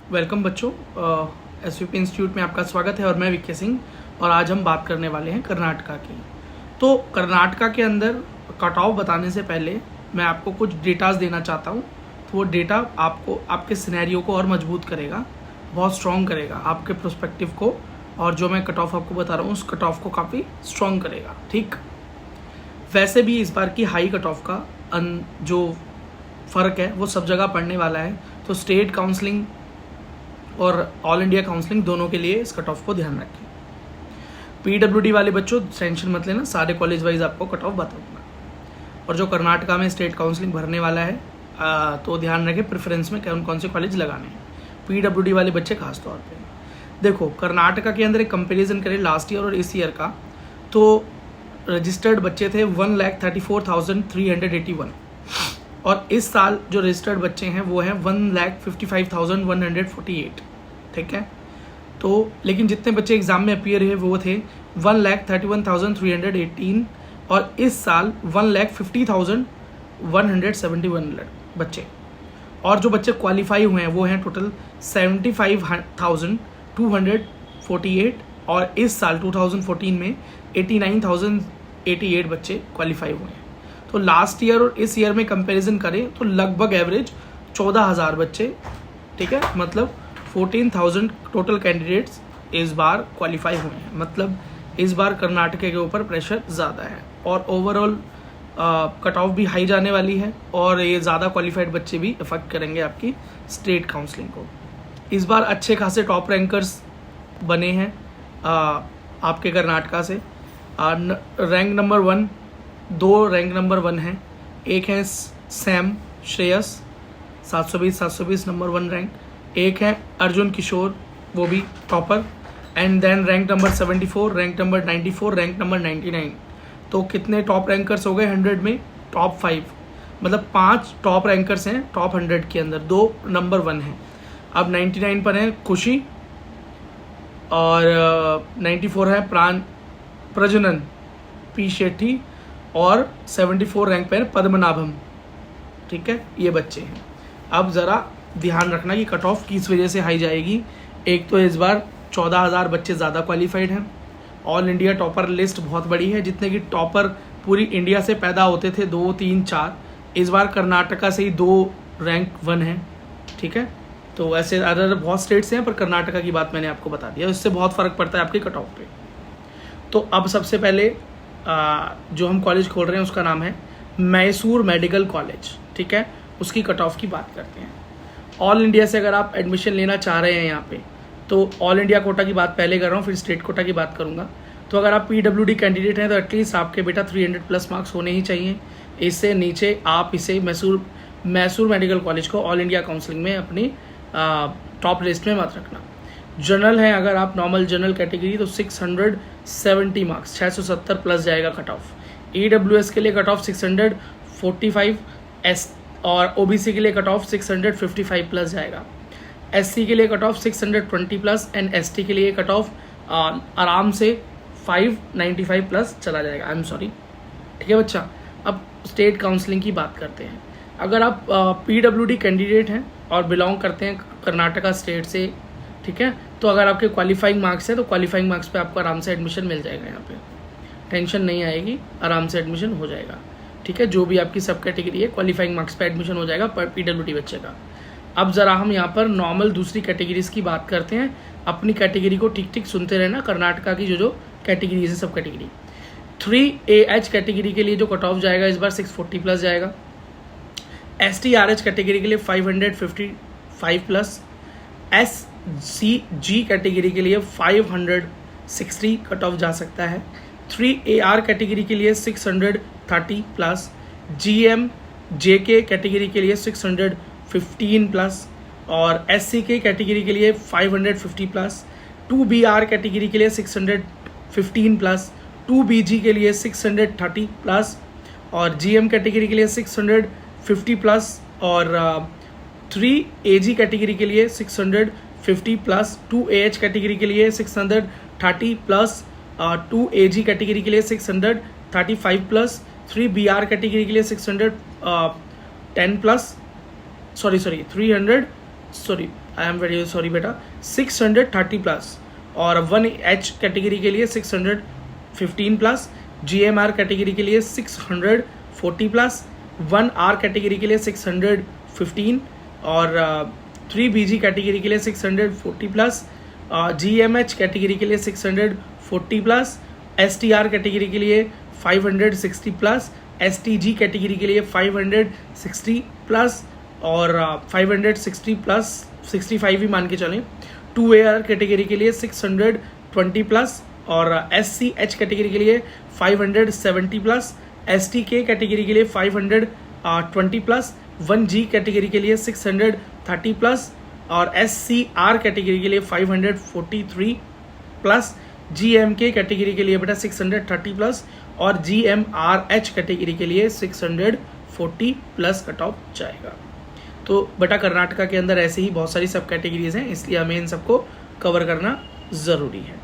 Welcome बच्चों, SVP institute में आपका स्वागत है और मैं विक्की सिंह। और आज हम बात करने वाले हैं कर्नाटका की। तो कर्नाटका के अंदर कट ऑफ बताने से पहले मैं आपको कुछ डेटाज देना चाहता हूँ। तो वो डेटा आपको आपके सिनेरियो को और मजबूत करेगा, बहुत स्ट्रॉन्ग करेगा आपके प्रोस्पेक्टिव को, और जो मैं कट ऑफ आपको बता रहा हूँ उस कट ऑफ को काफ़ी स्ट्रॉन्ग करेगा। ठीक, वैसे भी इस बार की हाई कट ऑफ का जो फ़र्क है वो सब जगह पड़ने वाला है। तो स्टेट काउंसलिंग और ऑल इंडिया काउंसलिंग दोनों के लिए इस कट ऑफ को ध्यान रखें। पीडब्ल्यूडी वाले बच्चों टेंशन मत लेना, सारे कॉलेज वाइज आपको कट ऑफ बताऊंगा। और जो कर्नाटका में स्टेट काउंसलिंग भरने वाला है तो ध्यान रखें प्रेफरेंस में कौन से कॉलेज लगाने हैं, पीडब्ल्यूडी वाले बच्चे खास तौर पे। देखो, कर्नाटका के अंदर एक कंपेरिजन करें लास्ट ईयर और इस ईयर का, तो रजिस्टर्ड बच्चे थे 1,34,381 और इस साल जो रजिस्टर्ड बच्चे हैं वो हैं 1,55,148। ठीक है, तो लेकिन जितने बच्चे एग्जाम में अपीयर हुए वो थे 1,31,318 और इस साल 1,50,171 बच्चे। और जो बच्चे क्वालिफाई हुए हैं वो हैं टोटल 75,248 और इस साल 2014 में 89,088 बच्चे क्वालिफाई हुए हैं। तो लास्ट ईयर और इस ईयर में कंपैरिजन करें तो लगभग एवरेज 14,000 बच्चे, ठीक है, मतलब 14,000 टोटल कैंडिडेट्स इस बार क्वालिफाई हुए हैं। मतलब इस बार कर्नाटक के ऊपर प्रेशर ज़्यादा है और ओवरऑल कट ऑफ भी हाई जाने वाली है और ये ज़्यादा क्वालिफाइड बच्चे भी अफेक्ट करेंगे आपकी स्टेट काउंसलिंग को। इस बार अच्छे खासे टॉप रैंकर्स बने हैं आपके कर्नाटका से। रैंक नंबर 1, 2 रैंक नंबर 1 हैं। एक है सैम श्रेयस 720 नंबर 1 रैंक, एक है अर्जुन किशोर वो भी topper, and then rank number 74, rank number 94, rank number 99। तो कितने टॉप रैंकर्स हो गए 100 में? टॉप 5, मतलब 5 टॉप रैंकर्स हैं टॉप 100 के अंदर, 2 नंबर 1 हैं। अब 99 पर है खुशी और 94 है प्रजनन पी शेट्टी और 74 रैंक पे है पद्मनाभम। ठीक है, ये बच्चे हैं। अब ज़रा ध्यान रखना कि कट ऑफ किस वजह से हाई जाएगी। एक तो इस बार 14,000 बच्चे ज़्यादा क्वालिफाइड हैं। ऑल इंडिया टॉपर लिस्ट बहुत बड़ी है, जितने कि टॉपर पूरी इंडिया से पैदा होते थे 2, 3, 4, इस बार कर्नाटका से ही 2 रैंक 1 है। ठीक है, तो ऐसे अदर बहुत स्टेट्स हैं पर कर्नाटका की बात मैंने आपको बता दिया, इससे बहुत फ़र्क पड़ता है आपके कट ऑफ पे। तो अब सबसे पहले जो हम कॉलेज खोल रहे हैं उसका नाम है मैसूर मेडिकल कॉलेज। ठीक है, उसकी कट ऑफ की बात करते हैं। ऑल इंडिया से अगर आप एडमिशन लेना चाह रहे हैं यहाँ पे, तो ऑल इंडिया कोटा की बात पहले कर रहा हूँ, फिर स्टेट कोटा की बात करूँगा। तो अगर आप पीडब्ल्यूडी कैंडिडेट हैं तो एटलीस्ट आपके बेटा 300+ मार्क्स होने ही चाहिए। इससे नीचे आप इसे मैसूर मेडिकल कॉलेज को ऑल इंडिया काउंसलिंग में अपनी टॉप लिस्ट में मत रखना। जनरल है अगर आप नॉर्मल जनरल कैटेगरी तो 670 मार्क्स 670 प्लस जाएगा कट ऑफ। EWS के लिए कट ऑफ 645 और OBC के लिए कट ऑफ 655 प्लस जाएगा। SC के लिए cut off 620 plus and ST के लिए कट ऑफ आराम से 595 प्लस चला जाएगा। I am sorry. ठीक है बच्चा, अब स्टेट काउंसलिंग की बात करते हैं। अगर आप PWD कैंडिडेट हैं और बिलोंग करते हैं कर्नाटका स्टेट से, ठीक है, तो अगर आपके क्वालिफाइंग मार्क्स है तो क्वालिफाइंग मार्क्स पे आपको आराम से एडमिशन मिल जाएगा। यहाँ पे टेंशन नहीं आएगी, आराम से एडमिशन हो जाएगा। ठीक है, जो भी आपकी सब कैटेगरी है क्वालिफाइंग मार्क्स पे एडमिशन हो जाएगा पर PWD बच्चे का। अब ज़रा हम यहाँ पर नॉर्मल दूसरी कैटेगरीज की बात करते हैं। अपनी कैटेगरी को ठीक ठीक सुनते रहना। कर्नाटका की जो कैटेगरीज है सब कैटेगरी 3AH कैटेगरी के लिए जो कट ऑफ जाएगा इस बार 640 प्लस जाएगा। STRH कैटेगरी के लिए 555 प्लस। SCG कैटेगरी के लिए 560 कट ऑफ जा सकता है। 3AR कैटेगरी के लिए 630 प्लस। GMJK कैटेगरी के लिए 615 प्लस और SCK कैटेगरी के लिए 550 प्लस। 2BR कैटेगरी के लिए 615 प्लस। 2BG के लिए 630 प्लस और GM कैटेगरी के लिए 650 प्लस और 3AG कैटेगरी के लिए 650 प्लस। 2AH कैटेगरी के लिए 630 प्लस। 2AG कैटेगरी के लिए 635 प्लस। 3BR कैटेगरी के लिए 610 plus 300 I am very sorry बेटा, 630 प्लस, और 1H कैटेगरी के लिए 615 प्लस, GMR कैटेगरी के लिए 640 प्लस, 1R कैटेगरी के लिए 615, और 3BG कैटेगरी के लिए 640 प्लस, GMH कैटेगरी के लिए 640 प्लस, STR कैटेगरी के लिए 560 प्लस, STG कैटेगरी के लिए 560 प्लस, और 560 प्लस 65 भी मान के चलें। 2AR कैटेगरी के लिए 620 प्लस, और SCH कैटेगरी के लिए 570 प्लस, STK कैटेगरी के लिए 520 प्लस, 1G कैटेगरी के लिए 630 प्लस, और SCR कैटेगरी के लिए 543 प्लस, GMK कैटेगरी के लिए बेटा 630 प्लस, और GMRH कैटेगरी के लिए 640 प्लस कट ऑफ जाएगा। तो बेटा कर्नाटका के अंदर ऐसे ही बहुत सारी सब कैटेगरीज हैं, इसलिए हमें इन सबको कवर करना ज़रूरी है।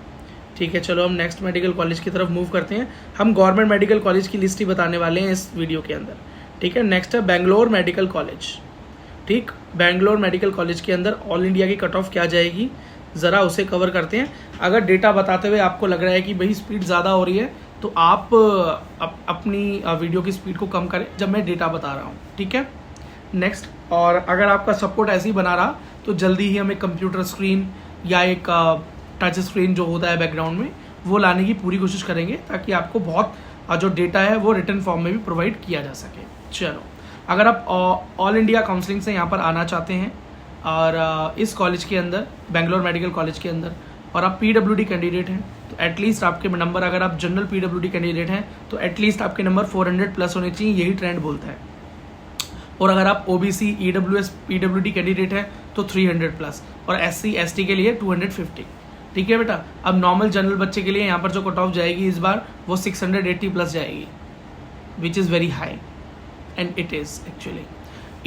ठीक है, चलो हम नेक्स्ट मेडिकल कॉलेज की तरफ मूव करते हैं। हम गवर्नमेंट मेडिकल कॉलेज की लिस्ट ही बताने वाले हैं इस वीडियो के अंदर। ठीक है, नेक्स्ट है बेंगलोर मेडिकल कॉलेज। ठीक, बेंगलोर मेडिकल कॉलेज के अंदर ऑल इंडिया की कट ऑफ क्या जाएगी, ज़रा उसे कवर करते हैं। अगर डेटा बताते हुए आपको लग रहा है कि भाई स्पीड ज़्यादा हो रही है, तो आप अपनी वीडियो की स्पीड को कम करें जब मैं डेटा बता रहा हूँ। ठीक है, नेक्स्ट, और अगर आपका सपोर्ट ऐसे ही बना रहा तो जल्दी ही हम एक कंप्यूटर स्क्रीन या एक टच स्क्रीन जो होता है बैकग्राउंड में, वो लाने की पूरी कोशिश करेंगे, ताकि आपको बहुत जो डेटा है वो रिटन फॉर्म में भी प्रोवाइड किया जा सके। चलो, अगर आप ऑल इंडिया काउंसलिंग से यहाँ पर आना चाहते हैं और इस कॉलेज के अंदर, बेंगलोर मेडिकल कॉलेज के अंदर, और आप PWD कैंडिडेट हैं, तो एटलीस्ट आपके नंबर, अगर आप जनरल PWD कैंडिडेट हैं तो एटलीस्ट आपके नंबर 400 प्लस होने चाहिए, यही ट्रेंड बोलता है। और अगर आप OBC EWS PWD कैंडिडेट हैं तो 300 प्लस, और SC ST के लिए 250। ठीक है बेटा, अब नॉर्मल जनरल बच्चे के लिए यहाँ पर जो कट ऑफ जाएगी इस बार वो 680 प्लस जाएगी, which is very high, and it is actually.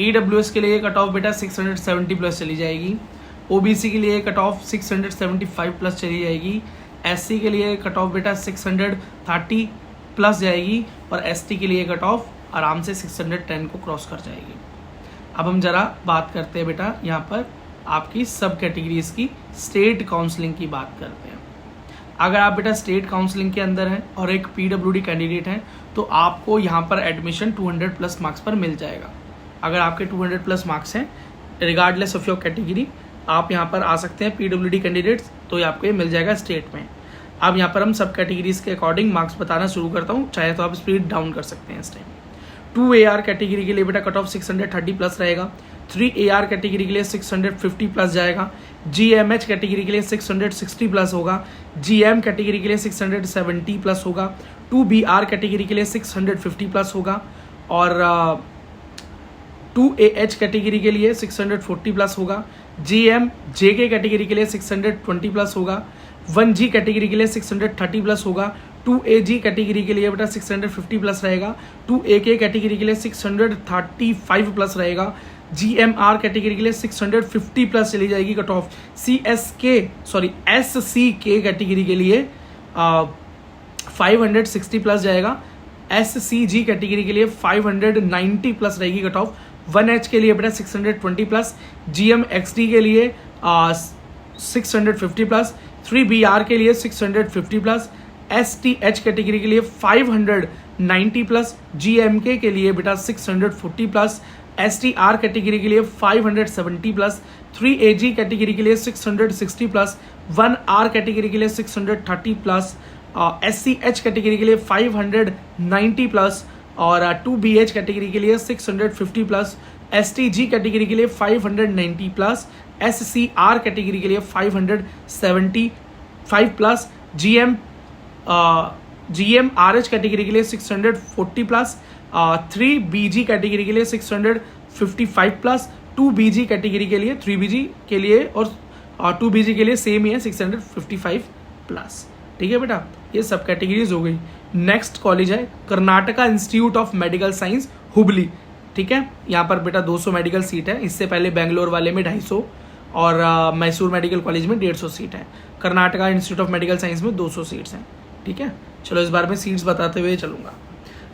EWS के लिए कट ऑफ बेटा 670 प्लस चली जाएगी, OBC के लिए कट ऑफ 675 प्लस चली जाएगी, SC के लिए कट ऑफ बेटा 630 प्लस जाएगी, और ST के लिए कट ऑफ आराम से 610 को क्रॉस कर जाएगी। अब हम ज़रा बात करते हैं बेटा यहाँ पर आपकी सब कैटेगरीज की स्टेट काउंसलिंग की बात करते हैं। अगर आप बेटा स्टेट काउंसलिंग के अंदर हैं और एक PWD कैंडिडेट हैं तो आपको यहाँ पर एडमिशन 200 प्लस मार्क्स पर मिल जाएगा। अगर आपके 200 प्लस मार्क्स हैं रिगार्डलेस ऑफ योर कैटेगरी, आप यहाँ पर आ सकते हैं PWD कैंडिडेट्स, तो ये आपको ये मिल जाएगा स्टेट में। अब यहाँ पर हम सब कैटेगरीज के अकॉर्डिंग मार्क्स बताना शुरू करता हूँ, चाहे तो आप स्पीड डाउन कर सकते हैं इस टाइम। 2AR कैटेगरी के लिए बेटा कट ऑफ 630 प्लस रहेगा, 3AR कैटेगरी के लिए 650 प्लस जाएगा, GMH कैटेगरी के लिए 660 प्लस होगा, GM कैटेगरी के लिए 670 प्लस होगा, 2BR कैटेगरी के लिए 650 प्लस होगा, और 2AH कैटेगरी के लिए 640 प्लस होगा, JK कैटेगरी के लिए 620 प्लस होगा, 1G कैटेगरी के लिए 630 प्लस होगा, 2AG कैटेगरी के लिए बेटा 650 प्लस रहेगा, 2AK कैटेगरी के लिए 635 प्लस रहेगा, GMR कैटेगरी के लिए 650 प्लस चली जाएगी कट ऑफ, SCK कैटेगरी के लिए 560 प्लस जाएगा, SCG कैटेगरी के लिए 590 प्लस रहेगी कट ऑफ, 1H के लिए बेटा 620 प्लस, GMXD के लिए 650 प्लस, 3BR के लिए 650 प्लस, STH कैटेगरी के लिए 590 प्लस, GMK के लिए बेटा 640 प्लस, STR कैटेगरी के लिए 570 प्लस, 3AG कैटेगरी के लिए 660 प्लस, 1R कैटेगरी के लिए 630 प्लस, SCH कैटेगरी के लिए 590 प्लस, और 2BH कैटेगरी के लिए 650 प्लस, STG कैटेगरी के लिए 590 प्लस, SCR कैटेगरी के लिए 575 प्लस, GMRH कैटेगरी के लिए 640 प्लस, 3BG कैटेगरी के लिए 655 प्लस, 2BG कैटेगरी के लिए 3BG के लिए और 2BG के लिए सेम ही है 655 प्लस। ठीक है बेटा, ये सब कैटेगरीज हो गई। नेक्स्ट कॉलेज है Karnataka institute of medical science Hubli. ठीक है, यहाँ पर बेटा 200 मेडिकल सीट है, इससे पहले बेंगलोर वाले में 250 और मैसूर मेडिकल कॉलेज में 150 सीट है। Karnataka institute of medical science में 200 सीट्स हैं। ठीक है, चलो इस बार में सीट्स बताते हुए चलूँगा।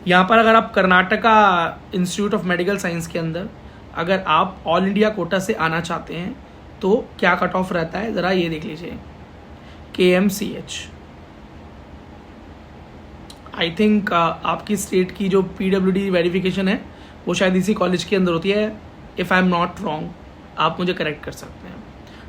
यहाँ पर अगर आप Karnataka institute of medical science के अंदर अगर आप ऑल इंडिया कोटा से आना चाहते हैं तो क्या कट ऑफ रहता है ज़रा ये देख लीजिए। KMCH, आई थिंक आपकी स्टेट की जो PWD वेरिफिकेशन है वो शायद इसी कॉलेज के अंदर होती है, if I am not wrong, आप मुझे करेक्ट कर सकते हैं,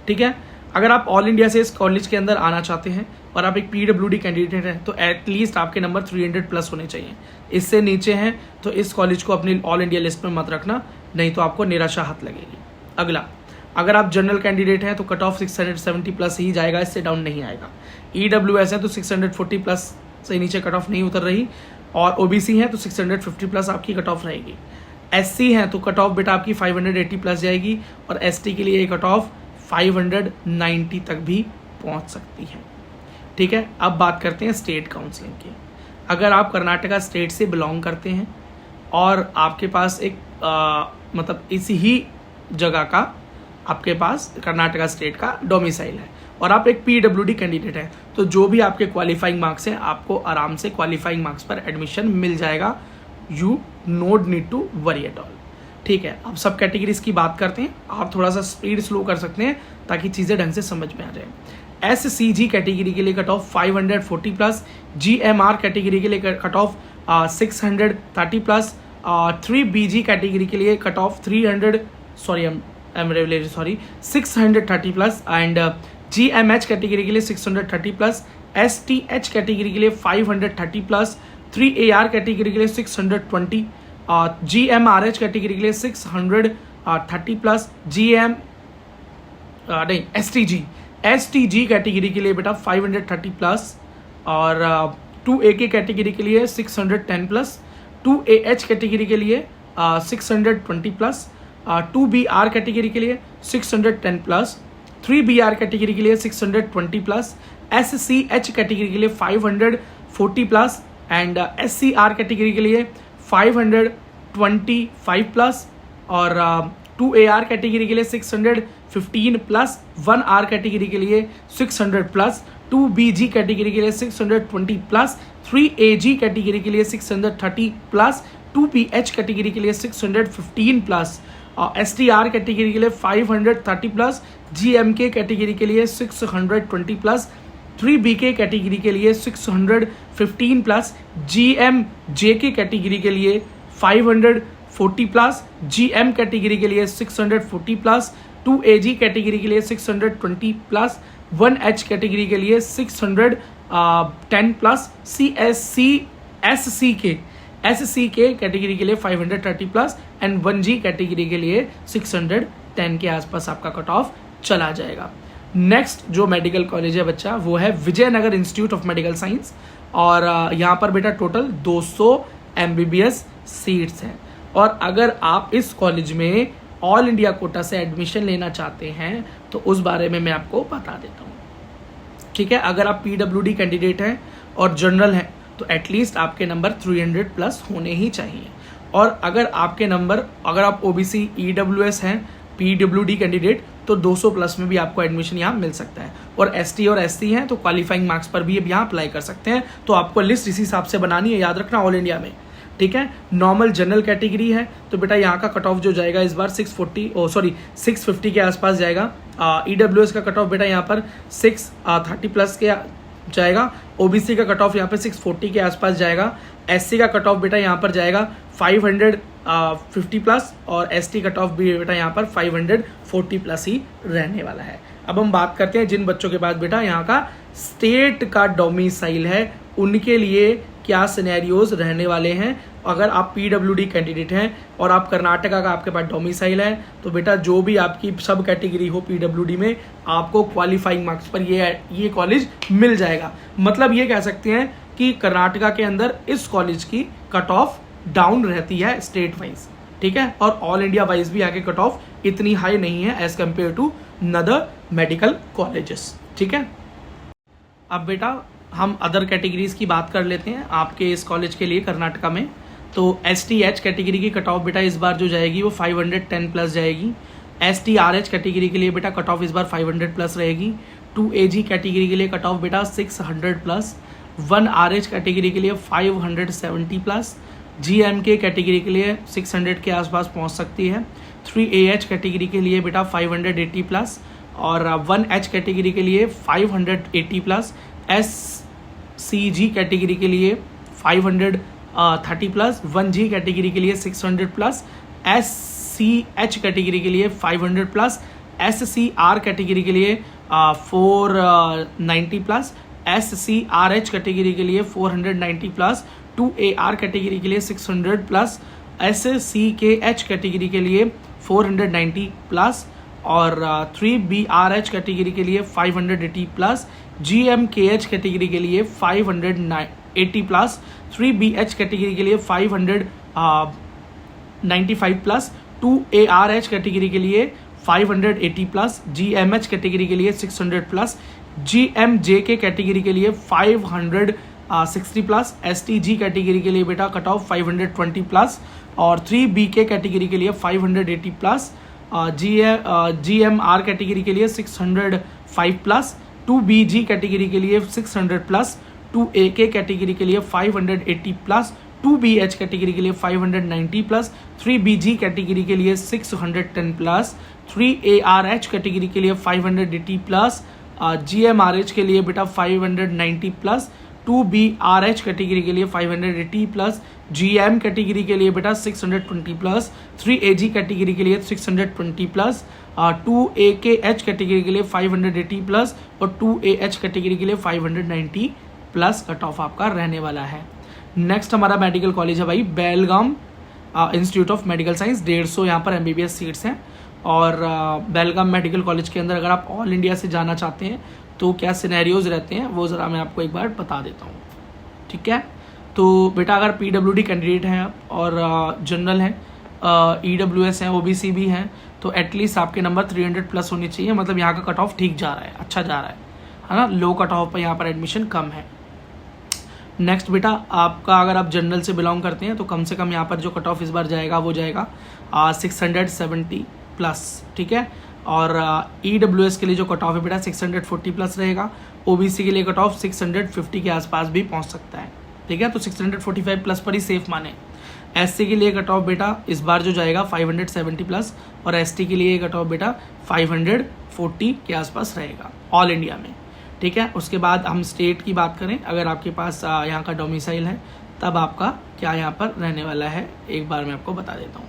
ठीक है। अगर आप ऑल इंडिया से इस कॉलेज के अंदर आना चाहते हैं और आप एक PWD कैंडिडेट हैं तो एटलीस्ट आपके नंबर 300 प्लस होने चाहिए। इससे नीचे हैं तो इस कॉलेज को अपनी ऑल इंडिया लिस्ट में मत रखना, नहीं तो आपको निराशा हाथ लगेगी। अगला, अगर आप जनरल कैंडिडेट हैं तो कट ऑफ 670 प्लस ही जाएगा, इससे डाउन नहीं आएगा। EWS है तो 640 प्लस से नीचे कट ऑफ नहीं उतर रही, और OBC है तो 650 प्लस आपकी कट ऑफ रहेगी। SC है तो कट ऑफ बेटा आपकी 580 प्लस जाएगी, और ST के लिए कट ऑफ 590 तक भी पहुंच सकती है, ठीक है। अब बात करते हैं स्टेट काउंसलिंग की। अगर आप कर्नाटका स्टेट से बिलोंग करते हैं और आपके पास एक मतलब इसी ही जगह का आपके पास कर्नाटका स्टेट का डोमिसाइल है और आप एक PWD कैंडिडेट हैं, तो जो भी आपके क्वालिफाइंग मार्क्स हैं आपको आराम से क्वालिफाइंग मार्क्स पर एडमिशन मिल जाएगा। You not need to worry at all, ठीक है। अब सब कैटेगरीज की बात करते हैं, आप थोड़ा सा स्पीड स्लो कर सकते हैं ताकि चीज़ें ढंग से समझ में आ जाए। SCG कैटेगरी के लिए cut off 540 plus, GMR category के लिए cut off 630 plus, 3BG category के लिए cut off 630 plus, and GMH category के लिए 630 प्लस, STH कैटेगरी के लिए 530 प्लस, 3AR कैटेगरी के लिए 620, GMRH कैटेगरी के लिए 630 प्लस, STG कैटेगरी के लिए बेटा 530 प्लस, और 2AK कैटेगरी के लिए 610 प्लस, 2AH कैटेगरी के लिए 620 प्लस, 2BR कैटेगरी के लिए 610 प्लस, 3BR कैटेगरी के लिए 620 प्लस, SCH कैटेगरी के लिए 540 प्लस, एंड SCR कैटेगरी के लिए 525 प्लस, और 2AR कैटेगरी के लिए 615 प्लस, 1R कैटेगरी के लिए 600 प्लस, 2BG कैटेगरी के लिए 620 प्लस, 3AG कैटेगरी के लिए 630 प्लस, 2PH कैटेगरी के लिए 615 प्लस, STR कैटेगरी के लिए 530 प्लस, GMK कैटेगरी के लिए 620 प्लस, 3BK कैटेगरी के लिए 615 प्लस, GMJK कैटेगरी के लिए 540 प्लस, GM कैटेगरी के लिए 640 प्लस, 2AG कैटेगरी के लिए 620 प्लस, 1H कैटेगरी के लिए 610 प्लस, SC कैटेगरी के लिए 530 प्लस, एंड 1G कैटेगरी के लिए 610 के आसपास आपका कट ऑफ चला जाएगा। नेक्स्ट जो मेडिकल कॉलेज है बच्चा वो है Vijayanagar institute of medical science, और यहाँ पर बेटा टोटल 200 MBBS सीट्स हैं। और अगर आप इस कॉलेज में ऑल इंडिया कोटा से एडमिशन लेना चाहते हैं तो उस बारे में मैं आपको बता देता हूँ, ठीक है। अगर आप PWD कैंडिडेट हैं और जनरल हैं तो एटलीस्ट आपके नंबर 300 प्लस होने ही चाहिए, और अगर आपके नंबर, अगर आप OBC EWS हैं, PWD कैंडिडेट, तो 200 प्लस में भी आपको एडमिशन यहाँ मिल सकता है, और ST और SC हैं तो क्वालिफाइंग मार्क्स पर भी अब यहाँ अप्लाई कर सकते हैं। तो आपको लिस्ट इसी हिसाब से बनानी है, याद रखना, ऑल इंडिया में, ठीक है। नॉर्मल जनरल कैटेगरी है तो बेटा यहाँ का कट ऑफ जो जाएगा इस बार 650 के आसपास जाएगा। EWS का कट ऑफ बेटा यहाँ पर 630 प्लस के जाएगा, OBC का कट ऑफ यहाँ पे 640 के आसपास जाएगा, SC का कट ऑफ बेटा यहाँ पर जाएगा 550 प्लस, और ST कट ऑफ भी बेटा यहाँ पर 540 प्लस ही रहने वाला है। अब हम बात करते हैं जिन बच्चों के पास बेटा यहाँ का स्टेट का डोमिसाइल है उनके लिए क्या सिनेरियोज रहने वाले हैं। अगर आप PWD कैंडिडेट हैं और आप कर्नाटका का आपके पास डोमिसाइल है तो बेटा जो भी आपकी सब कैटेगरी हो PWD में आपको क्वालिफाइंग मार्क्स पर ये कॉलेज मिल जाएगा। मतलब ये कह सकते हैं कि कर्नाटका के अंदर इस कॉलेज की कट ऑफ डाउन रहती है स्टेट वाइज, ठीक है, और ऑल इंडिया वाइज भी आगे कट ऑफ इतनी हाई नहीं है as compare to other medical colleges, ठीक है। अब बेटा हम अदर कैटेगरीज की बात कर लेते हैं आपके इस कॉलेज के लिए कर्नाटका में। तो STH कैटेगरी की कट ऑफ बेटा इस बार जो जाएगी वो 510 प्लस जाएगी। STRH कैटेगरी के लिए बेटा कट ऑफ इस बार 500 प्लस रहेगी। 2AG कैटेगरी के लिए कट ऑफ बेटा 600 प्लस। 1RH कैटेगरी के लिए 570 प्लस। GMK कैटेगरी के लिए 600 के आसपास पहुंच सकती है। 3AH कैटेगरी के लिए बेटा 580 प्लस। और 1H कैटेगरी के लिए 580 प्लस, SCG कैटेगरी के लिए 530 प्लस, 1G कैटेगरी के लिए 600 प्लस, SCH कैटेगरी के लिए 500 प्लस, SCR कैटेगरी के लिए 490 प्लस, SCRH कैटेगरी के लिए 490 प्लस, 2AR कैटेगरी के लिए 600 प्लस, SCKH कैटेगरी के लिए 490 प्लस और 3BRH कैटेगरी के लिए 580 प्लस, GMKH कैटेगरी के लिए 580 प्लस, 3BH कैटेगरी के लिए 595 प्लस, 2ARH कैटेगरी के लिए 580 प्लस, GMH कैटेगरी के लिए 600 प्लस, GMJK कैटेगरी के लिए 560 प्लस, STG कैटेगरी के लिए बेटा कट ऑफ 520 प्लस और 3BK कैटेगरी के लिए 580 प्लस, GMR कैटेगरी के लिए 605 प्लस, 2BG कैटेगरी के लिए 600 प्लस, 2AK कैटेगरी के लिए 580 प्लस, 2BH कैटेगरी के लिए 590 प्लस, 3BG कैटेगरी के लिए 610 प्लस, 3ARH कैटेगरी के लिए 580 प्लस, GMRH के लिए बेटा 590 प्लस, 2BRH कैटेगरी के लिए 580 प्लस, GM कैटेगरी के लिए बेटा 620 प्लस, 3AG कैटेगरी के लिए 620 प्लस, 2AKH कैटेगरी के लिए 580 प्लस और 2AH कैटेगरी के लिए 590 प्लस कट ऑफ आपका रहने वाला है। नेक्स्ट हमारा मेडिकल कॉलेज है भाई बेलगाम इंस्टीट्यूट ऑफ मेडिकल साइंस, 150 यहाँ पर MBBS सीट्स हैं और बेलगाम मेडिकल कॉलेज के अंदर अगर आप ऑल इंडिया से जाना चाहते हैं तो क्या सिनेरियोज रहते हैं वो ज़रा मैं आपको एक बार बता देता हूँ, ठीक है। तो बेटा अगर PWD कैंडिडेट हैं और जनरल हैं, EWS हैं, OBC भी हैं, तो एटलीस्ट आपके नंबर 300 प्लस होने चाहिए, मतलब यहाँ का कट ऑफ ठीक जा रहा है, अच्छा जा रहा है ना, लो कट ऑफ पर यहाँ पर एडमिशन कम है। नेक्स्ट बेटा आपका अगर आप जनरल से बिलोंग करते हैं तो कम से कम यहाँ पर जो कट ऑफ इस बार जाएगा वो जाएगा 670 प्लस, ठीक है। और EWS के लिए जो कट ऑफ है बेटा 640 प्लस रहेगा, OBC के लिए कट ऑफ 650 के आसपास भी पहुँच सकता है, ठीक है। तो 645 प्लस पर ही सेफ माने। SC के लिए कट ऑफ बेटा इस बार जो जाएगा 570 प्लस और ST के लिए कट ऑफ बेटा 540 के आसपास रहेगा ऑल इंडिया में, ठीक है। उसके बाद हम स्टेट की बात करें, अगर आपके पास यहाँ का डोमिसाइल है तब आपका क्या यहाँ पर रहने वाला है एक बार मैं आपको बता देता हूँ।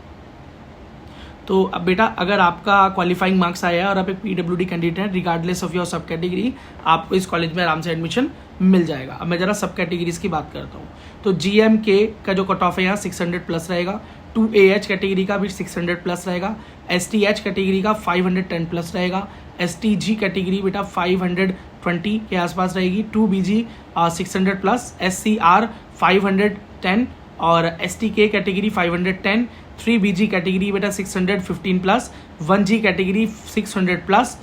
तो अब बेटा अगर आपका क्वालिफाइंग मार्क्स आया है और आप एक PWD कैंडिडेट हैं रिगार्डलेस ऑफ योर सब कैटेगरी, आपको इस कॉलेज में आराम से एडमिशन मिल जाएगा। अब मैं ज़रा सब कैटेगरीज की बात करता हूँ। तो GMK का जो कट ऑफ है यहाँ 600 प्लस रहेगा, 2AH कैटेगरी का भी 600 प्लस रहेगा, STH कैटेगरी का 510 प्लस रहेगा, STG कैटेगरी बेटा 520 के आसपास रहेगी, 2BG 600 प्लस, SCR 510 और STK कैटेगरी 510, 3BG कैटेगरी बेटा 615 plus, 1G category 600 plus,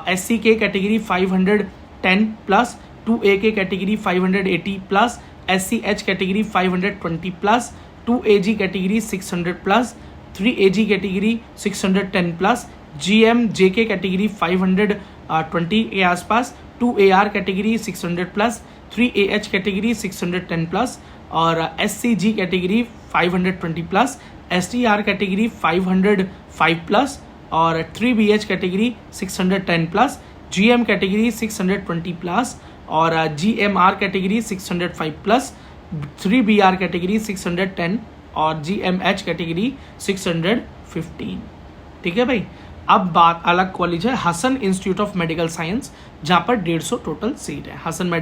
SCK category 510 plus, 2AK category 580 plus, SCH category 520 plus, 2AG category 600 plus, 3AG category 610 plus, GMJK category 520 के आसपास, 2AR category 600 plus, 3AH category 610 plus और SCG category 520 plus, STR category 505 plus और 3BH category 610 plus, GM category 620 plus और GMR category 605 plus, 3BR category 610 और GMH category 615, ठीक है भाई। अब बात अलग कॉलेज है Hassan institute of medical science, जहाँ पर 150 टोटल सीट है। Hassan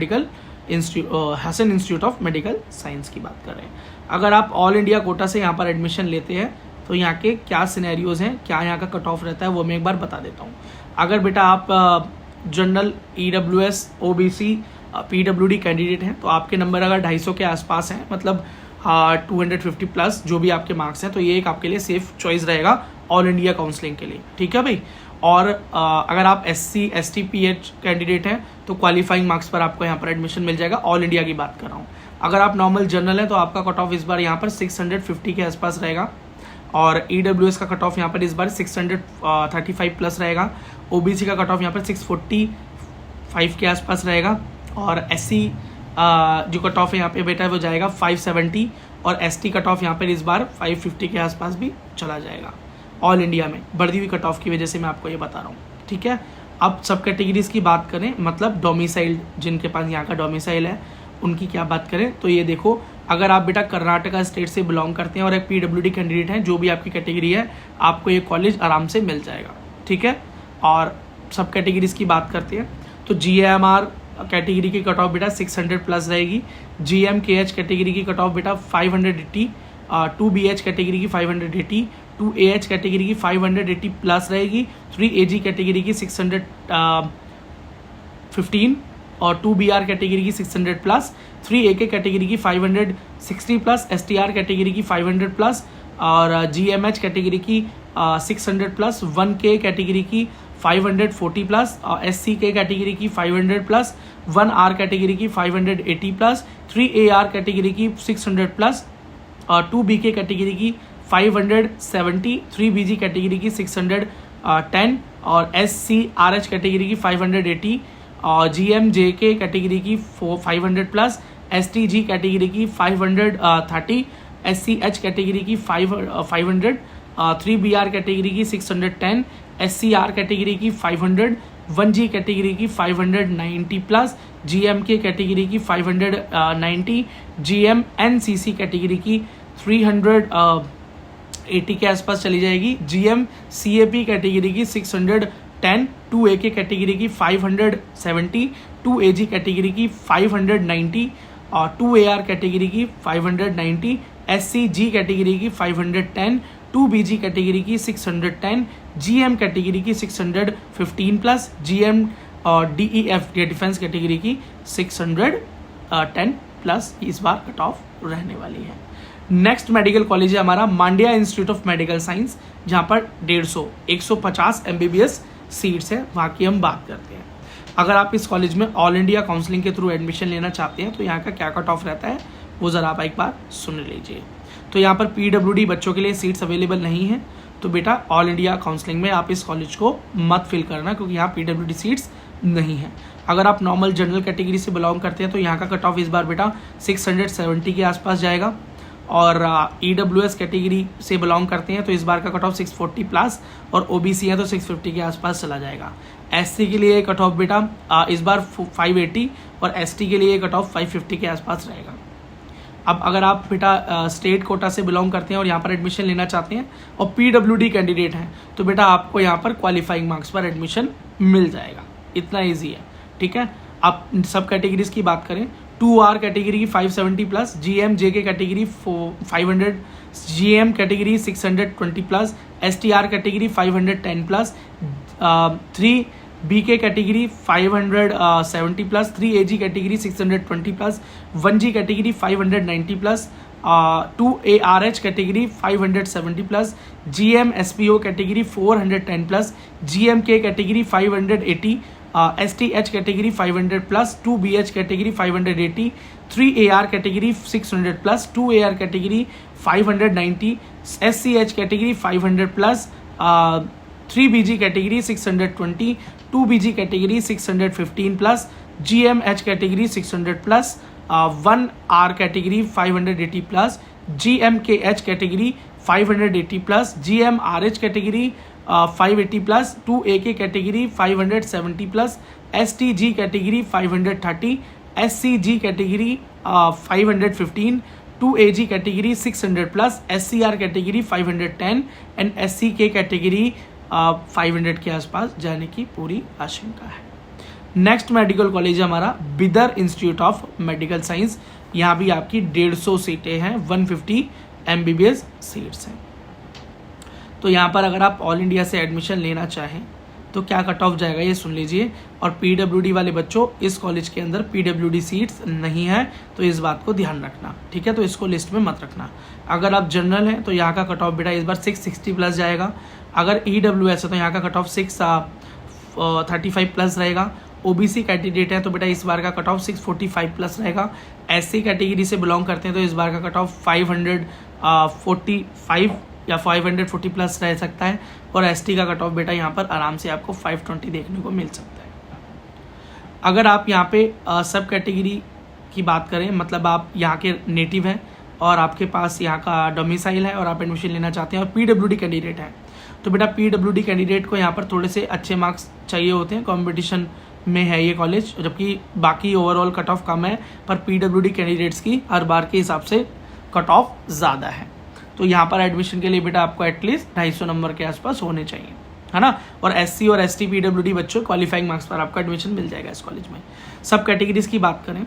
institute of medical science की बात कर रहे हैं। अगर आप ऑल इंडिया कोटा से यहाँ पर एडमिशन लेते हैं तो यहाँ के क्या सिनेरियोज हैं, क्या यहाँ का कट ऑफ रहता है वो मैं एक बार बता देता हूँ। अगर बेटा आप general, EWS, OBC, PWD candidate हैं तो आपके नंबर अगर 250 के आसपास हैं, मतलब 250 प्लस जो भी आपके मार्क्स हैं, तो ये एक आपके लिए सेफ चॉइस रहेगा ऑल इंडिया काउंसलिंग के लिए, ठीक है भाई। और अगर आप SC, ST, PH कैंडिडेट हैं तो क्वालिफाइंग मार्क्स पर आपको यहाँ पर एडमिशन मिल जाएगा, ऑल इंडिया की बात कर रहा हूँ। अगर आप नॉर्मल जनरल हैं तो आपका कट ऑफ इस बार यहाँ पर 650 के आसपास रहेगा और EWS का कट ऑफ यहाँ पर इस बार 635 प्लस रहेगा, OBC का कट ऑफ यहाँ पर 645 के आसपास रहेगा और SC जो कट ऑफ है यहाँ पे बेटा वो जाएगा 570 और ST कट ऑफ यहाँ पर इस बार 550 के आसपास भी चला जाएगा ऑल इंडिया में, बढ़ती हुई कट ऑफ की वजह से मैं आपको ये बता रहा हूँ, ठीक है। अब सब कैटेगरीज की बात करें, मतलब डोमिसाइल, जिनके पास यहाँ का डोमिसाइल है उनकी क्या बात करें, तो ये देखो, अगर आप बेटा कर्नाटका स्टेट से बिलोंग करते हैं और एक पीडब्ल्यूडी कैंडिडेट हैं, जो भी आपकी कैटेगरी है, आपको ये कॉलेज आराम से मिल जाएगा, ठीक है। और सब कैटेगरीज की बात करते हैं तो GMR कैटेगरी की कट ऑफ बेटा 600 प्लस रहेगी, GMKH कैटेगरी की कट ऑफ बेटा 580, 2BH कैटेगरी की 580, 2AH कैटेगरी की 580 प्लस रहेगी, 3AG कैटेगरी की 615 और 2BR कैटेगरी की 600 प्लस, 3AK कैटेगरी की 560 प्लस, STR कैटेगरी की 500 प्लस और GMH कैटेगरी की 600 प्लस, 1K कैटेगरी की 540 प्लस और SCK कैटेगरी की 500 प्लस, 1R कैटेगरी की 580 प्लस, 3AR कैटेगरी की 600 प्लस और 2BK कैटेगरी की 570, 3BG कैटेगरी की 610 और SCRH कैटेगरी की 580 और GMJK कैटेगरी की 500 प्लस, STG कैटेगरी की 530, SCH कैटेगरी की 500, 3BR कैटेगरी की 610, SCR कैटेगरी की 500, 1G कैटेगरी की 590 प्लस, GMK कैटेगरी की 590, GMNCC कैटेगरी की 380 के आसपास चली जाएगी, GMCAP कैटेगरी की 610, 2AK कैटेगरी की 570, 2AG कैटेगरी की 590 और 2AR कैटेगरी की 590, SCG कैटेगरी की 510, 2BG कैटेगरी की 610, GM कैटेगरी की 615 प्लस, GM और DEF डिफेंस कैटेगरी की 610 प्लस इस बार कट ऑफ रहने वाली है। नेक्स्ट मेडिकल कॉलेज है हमारा Mandya institute of medical science, जहाँ पर 150 MBBS सीट्स है, वहाँ की हम बात करते हैं। अगर आप इस कॉलेज में ऑल इंडिया काउंसलिंग के थ्रू एडमिशन लेना चाहते हैं तो यहाँ का क्या कट ऑफ रहता है वो ज़रा आप एक बार सुन लीजिए। तो यहाँ पर PWD बच्चों के लिए सीट्स अवेलेबल नहीं है, तो बेटा ऑल इंडिया काउंसलिंग में आप इस कॉलेज को मत फिल करना, क्योंकि यहाँ PWD सीट्स नहीं है। अगर आप नॉर्मल जनरल कैटेगरी से बिलोंग करते हैं तो यहाँ का कट ऑफ इस बार बेटा 670 के आसपास जाएगा, और EWS कैटेगरी से बिलोंग करते हैं तो इस बार का कट ऑफ 640 प्लस, और OBC है तो 650 के आसपास चला जाएगा। SC के लिए कट ऑफ बेटा इस बार 580 और ST के लिए कट ऑफ 550 के आसपास रहेगा। अब अगर आप बेटा स्टेट कोटा से बिलोंग करते हैं और यहाँ पर एडमिशन लेना चाहते हैं और PWD कैंडिडेट हैं तो बेटा आपको यहाँ पर क्वालिफाइंग मार्क्स पर एडमिशन मिल जाएगा, इतना ईजी है, ठीक है। अब सब कैटेगरीज की बात करें, 2R कैटेगरी की 570 plus, GMJK category 500, GM category 620 plus, STR category 510 plus, 3BK category 570 plus, 3AG category 620 plus, 1G category 590 plus, 2ARH category 570 plus, GMSPO category 410 plus, GMK category 580, STH category 500 plus, 2BH category 580, 3AR category 600 plus, 2AR category 590, SCH category 500 plus, 3BG category 620, 2BG category 615 plus, GMH category 600 plus, 1R category 580 plus, GMKH category 580 plus, GMRH category 580 plus, 2AK category 570 plus, STG category 530, SCG category 515, 2AG category 600 plus, SCR category 510 and SCK category 500 के आसपास जाने की पूरी आशंका है। Next medical college है हमारा Bidar institute of medical science, यहाँ भी आपकी 150 सीटें हैं, 150 MBBS सीट्स हैं। तो यहाँ पर अगर आप ऑल इंडिया से एडमिशन लेना चाहें तो क्या कट ऑफ जाएगा ये सुन लीजिए। और PWD वाले बच्चों, इस कॉलेज के अंदर PWD सीट्स नहीं है, तो इस बात को ध्यान रखना, ठीक है। तो इसको लिस्ट में मत रखना। अगर आप जनरल हैं तो यहाँ का कट ऑफ बेटा इस बार 660 प्लस जाएगा। अगर EWS है तो यहाँ का कट ऑफ 635 प्लस रहेगा। OBC कैंडिडेट है तो बेटा इस बार का कट ऑफ 645 प्लस रहेगा। SC कैटेगरी से बिलोंग करते हैं तो इस बार का कट ऑफ 545 या 540 प्लस रह सकता है। और ST का कट ऑफ बेटा यहाँ पर आराम से आपको 520 देखने को मिल सकता है। अगर आप यहाँ पे सब कैटेगरी की बात करें, मतलब आप यहाँ के नेटिव हैं और आपके पास यहाँ का डोमिसाइल है और आप एडमिशन लेना चाहते हैं और PWD कैंडिडेट है, तो बेटा PWD कैंडिडेट को यहाँ पर थोड़े से अच्छे मार्क्स चाहिए होते हैं, कंपटीशन में है ये कॉलेज, जबकि बाकी ओवरऑल कट ऑफ कम है, पर PWD कैंडिडेट्स की हर बार के हिसाब से कट ऑफ ज़्यादा है। तो यहाँ पर एडमिशन के लिए बेटा आपको एटलीस्ट 250 नंबर के आसपास होने चाहिए, है ना। और SC और ST PWD बच्चों क्वालिफाइंग मार्क्स पर आपका एडमिशन मिल जाएगा इस कॉलेज में। सब कैटेगरीज की बात करें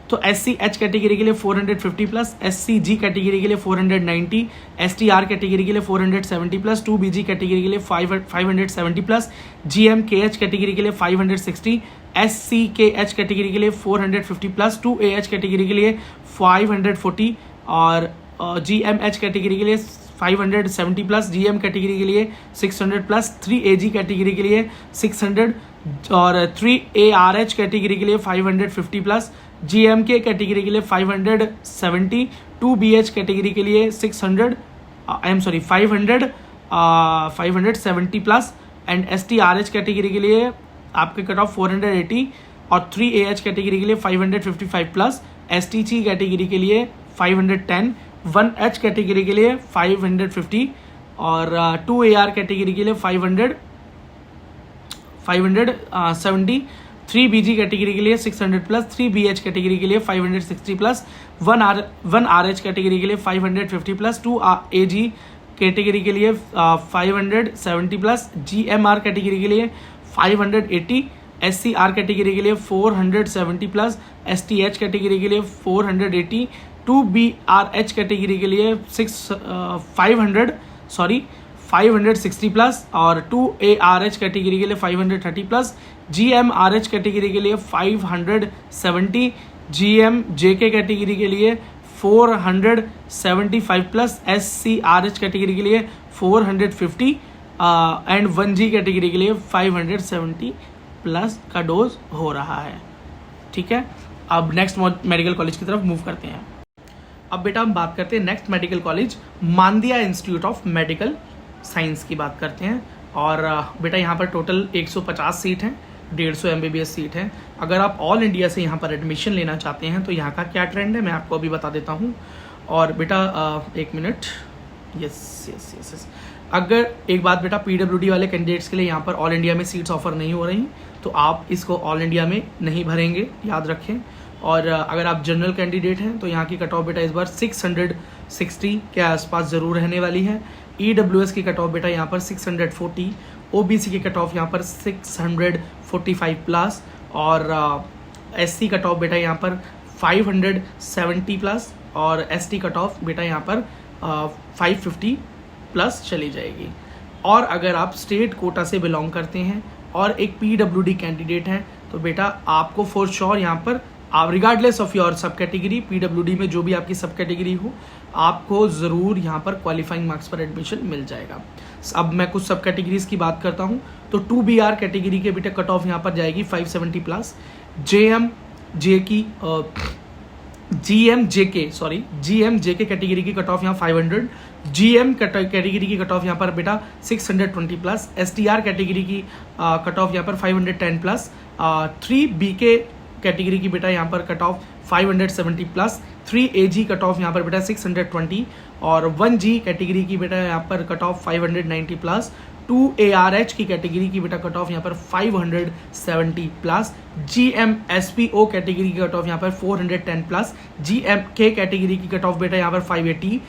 तो SC H कैटेगरी के लिए 450 प्लस, SC G कैटेगरी के लिए 490, ST R कैटेगरी के लिए 470 प्लस, 2 BG कैटेगरी के लिए 570 प्लस, GM KH कैटेगरी के लिए 560, SC KH कैटेगरी के लिए 450 प्लस, 2 AH कैटेगरी के लिए 540 और GMH कैटेगरी के लिए 570 प्लस, GM कैटेगरी के लिए 600 प्लस, 3 AG कैटेगरी के लिए 600 और 3 ARH कैटेगरी के लिए 550 प्लस, GMK कैटेगरी के लिए 570, 2 BH कैटेगरी के लिए 570 प्लस एंड STRH कैटेगरी के लिए आपके कट ऑफ 480 और 3 AH कैटेगरी के लिए 555 प्लस, STG कैटेगरी के लिए 510, 1H कैटेगरी के लिए 550 और 2 AR कैटेगरी के लिए 570, 3 BG कैटेगरी के लिए 600 प्लस, 3 BH कैटेगरी के लिए 560 प्लस, 1 RH कैटेगरी के लिए 550 प्लस, 2 AG कैटेगरी के लिए 570 प्लस, GMR कैटेगरी के लिए 580, SCR कैटेगरी के लिए 470 प्लस, STH कैटेगरी के लिए 480, 2 BRH कैटेगरी के लिए 560 प्लस और 2 ARH कैटेगरी के लिए 530 प्लस, GMRH कैटेगरी के लिए 570, GMJK कैटेगरी के लिए 475 प्लस, SCRH कैटेगरी के लिए 450 एंड 1G कैटेगरी के लिए 570 प्लस का डोज हो रहा है। ठीक है, अब नेक्स्ट मेडिकल कॉलेज की तरफ मूव करते हैं। अब बेटा हम बात करते हैं next medical college Mandya institute of medical science की बात करते हैं। और बेटा यहाँ पर टोटल 150 सीट हैं, 150 MBBS सीट है। अगर आप ऑल इंडिया से यहाँ पर एडमिशन लेना चाहते हैं तो यहाँ का क्या ट्रेंड है मैं आपको अभी बता देता हूँ। और बेटा एक मिनट, यस अगर एक बात बेटा PWD वाले कैंडिडेट्स के लिए यहाँ पर ऑल इंडिया में सीट्स ऑफर नहीं हो रही तो आप इसको ऑल इंडिया में नहीं भरेंगे, याद रखें। और अगर आप जनरल कैंडिडेट हैं तो यहाँ की कट ऑफ बेटा इस बार 660 के आसपास ज़रूर रहने वाली है। EWS की कट ऑफ बेटा यहाँ पर 640, OBC की कट ऑफ यहाँ पर 645 प्लस और SC कट ऑफ बेटा यहाँ पर 570 प्लस और ST कट ऑफ बेटा यहाँ पर 550 प्लस चली जाएगी। और अगर आप स्टेट कोटा से बिलोंग करते हैं और एक PWD कैंडिडेट हैं तो बेटा आपको फॉर श्योर यहाँ पर आप रिगार्डलेस ऑफ योर सब कैटेगरी PWD में जो भी आपकी सब कैटेगरी हो आपको ज़रूर यहाँ पर क्वालिफाइंग मार्क्स पर एडमिशन मिल जाएगा। अब मैं कुछ सब कैटेगरीज की बात करता हूँ तो 2BR कैटेगरी के बेटा कट ऑफ यहाँ पर जाएगी 570 प्लस, GMJK कैटेगरी की कट ऑफ यहाँ 500, GM कैटेगरी की कट ऑफ यहाँ पर बेटा 620 प्लस, STR कैटेगरी की कट ऑफ यहाँ पर 510 प्लस, 3BK कैटेगरी की बेटा यहाँ पर cut off 570 plus, 3 AG cut off यहाँ पर बेटा 620 और 1G कैटेगरी की बेटा यहाँ पर कट ऑफ 590 प्लस, 2 ARH की कैटेगरी की बेटा कट ऑफ यहाँ पर 570 प्लस, GMSPO कैटेगरी की कट ऑफ यहाँ पर 410 प्लस, GMK कैटेगरी की कट ऑफ बेटा यहाँ पर 580,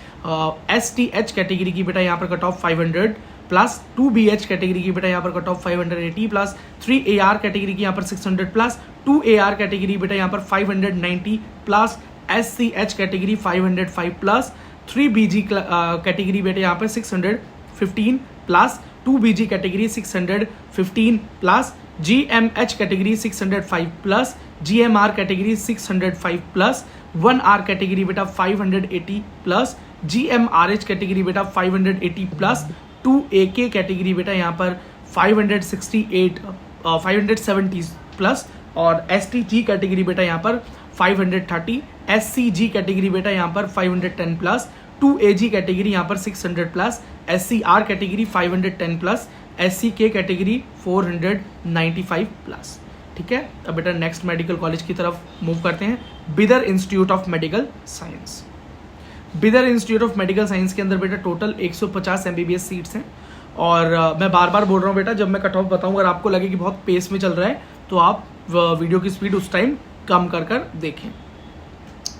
STH कैटेगरी की बेटा यहाँ पर cut off 500 plus, 2 BH category की बेटा यहाँ पर cut off 580 plus, 3 AR category की यहाँ पर 600 प्लस, 2 AR कैटेगरी बेटा यहाँ पर 590 plus, SCH category 505 plus, 3 BG category बेटा यहाँ पर 615 plus, 2 BG category 615 plus, GMH category 605 plus, GMR category 605 plus, 1R category बेटा 580 प्लस, GMRH कैटेगरी बेटा 580 प्लस, 2 AK कैटेगरी बेटा यहाँ पर 570 प्लस और STG कैटेगरी बेटा यहाँ पर 530, SCG कैटेगरी बेटा यहाँ पर 510 प्लस, 2 AG कैटेगरी यहाँ पर 600 plus, SCR category 510 plus, SCK category 495 plus. ठीक है, अब बेटा नेक्स्ट मेडिकल कॉलेज की तरफ मूव करते हैं, Bidar institute of medical science. Bidar institute of medical science के अंदर बेटा टोटल 150 MBBS सीट्स हैं और मैं बार बार बोल रहा हूँ बेटा, जब मैं कट ऑफ बताऊँ अगर आपको लगे कि बहुत पेस में चल रहा है तो आप वीडियो की स्पीड उस टाइम कम कर देखें,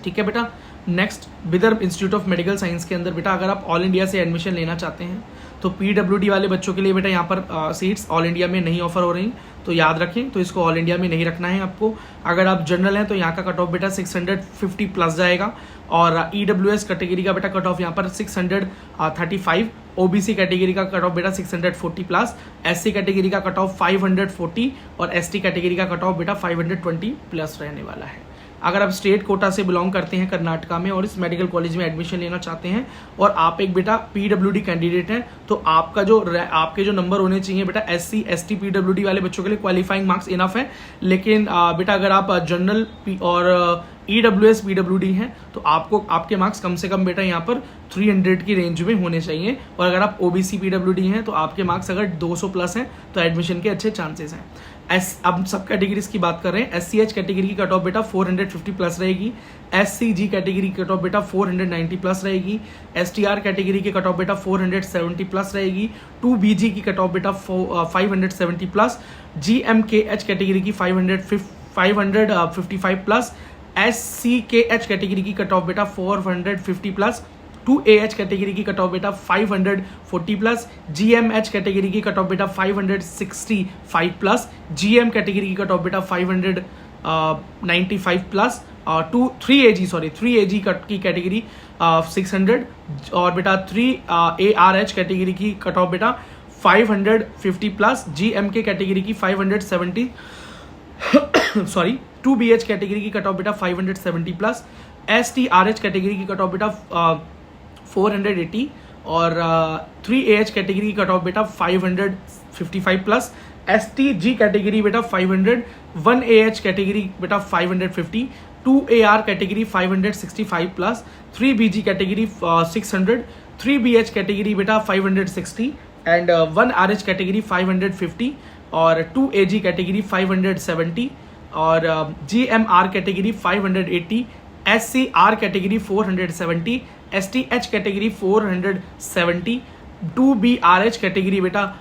ठीक है बेटा। Next, Vidarbha institute of medical science के अंदर बेटा अगर आप ऑल इंडिया से एडमिशन लेना चाहते हैं तो पीडब्ल्यूडी वाले बच्चों के लिए बेटा यहाँ पर सीट्स ऑल इंडिया में नहीं ऑफर हो रही, तो याद रखें, तो इसको ऑल इंडिया में नहीं रखना है आपको। अगर आप जनरल हैं तो यहाँ का कट ऑफ बेटा 650 प्लस जाएगा, और ईडब्ल्यूएस कैटेगरी का बेटा कट ऑफ यहाँ पर 635, ओबीसी कैटेगरी का कट ऑफ बेटा 640 प्लस, एससी कैटेगरी का कट ऑफ 540 और एसटी कैटेगरी का कट ऑफ बेटा 520 प्लस रहने वाला है। अगर आप स्टेट कोटा से बिलोंग करते हैं कर्नाटका में और इस मेडिकल कॉलेज में एडमिशन लेना चाहते हैं और आप एक बेटा पीडब्ल्यूडी कैंडिडेट हैं, तो आपके जो नंबर होने चाहिए बेटा एससी एसटी पीडब्ल्यूडी वाले बच्चों के लिए क्वालिफाइंग मार्क्स इनफ है। लेकिन बेटा अगर आप जनरल और ईडब्ल्यूएस पीडब्ल्यूडी हैं तो आपके मार्क्स कम से कम बेटा यहाँ पर 300 की रेंज में होने चाहिए, और अगर आप ओबीसी पीडब्ल्यूडी हैं तो आपके मार्क्स अगर 200 प्लस हैं तो एडमिशन के अच्छे चांसेस हैं। अब सब कैटेगरीज की बात कर रहे हैं। एससीएच कैटेगरी की कट ऑफ बेटा 450 प्लस रहेगी, एससीजी कैटेगरी की कट ऑफ बेटा 490 प्लस रहेगी, एसटीआर कैटेगरी की कट ऑफ बेटा 470 प्लस रहेगी, 2बीजी की कट ऑफ बेटा 570 प्लस, जीएमकेएच कैटेगरी की 555 प्लस, एससीकेएच कैटेगरी की कट ऑफ बेटा 450 प्लस, 2AH कैटेगरी की कट ऑफ बेटा 540 प्लस, GMH कैटेगरी की कट ऑफ बेटा 565 प्लस, GM कैटेगरी की कट ऑफ बेटा 595 प्लस, 3AG की कैटेगरी 600, और बेटा 3ARH कैटेगरी की कट ऑफ बेटा 550 प्लस, GMK कैटेगरी की 570 2BH कैटेगरी की कट ऑफ बेटा 570 प्लस, STRH कैटेगरी की कट ऑफ बेटा 480 और 3AH कैटेगरी की कट ऑफ बेटा 555 प्लस, STG कैटेगरी बेटा 500, 1AH कैटेगरी बेटा 550, 2AR category 565 plus, 3BG category 600, 3BH category बेटा 560 एंड 1RH कैटेगरी 550 और 2AG कैटेगरी 570 और GMR category 580, SCR category 470, STH category 470, 2BRH category बेटा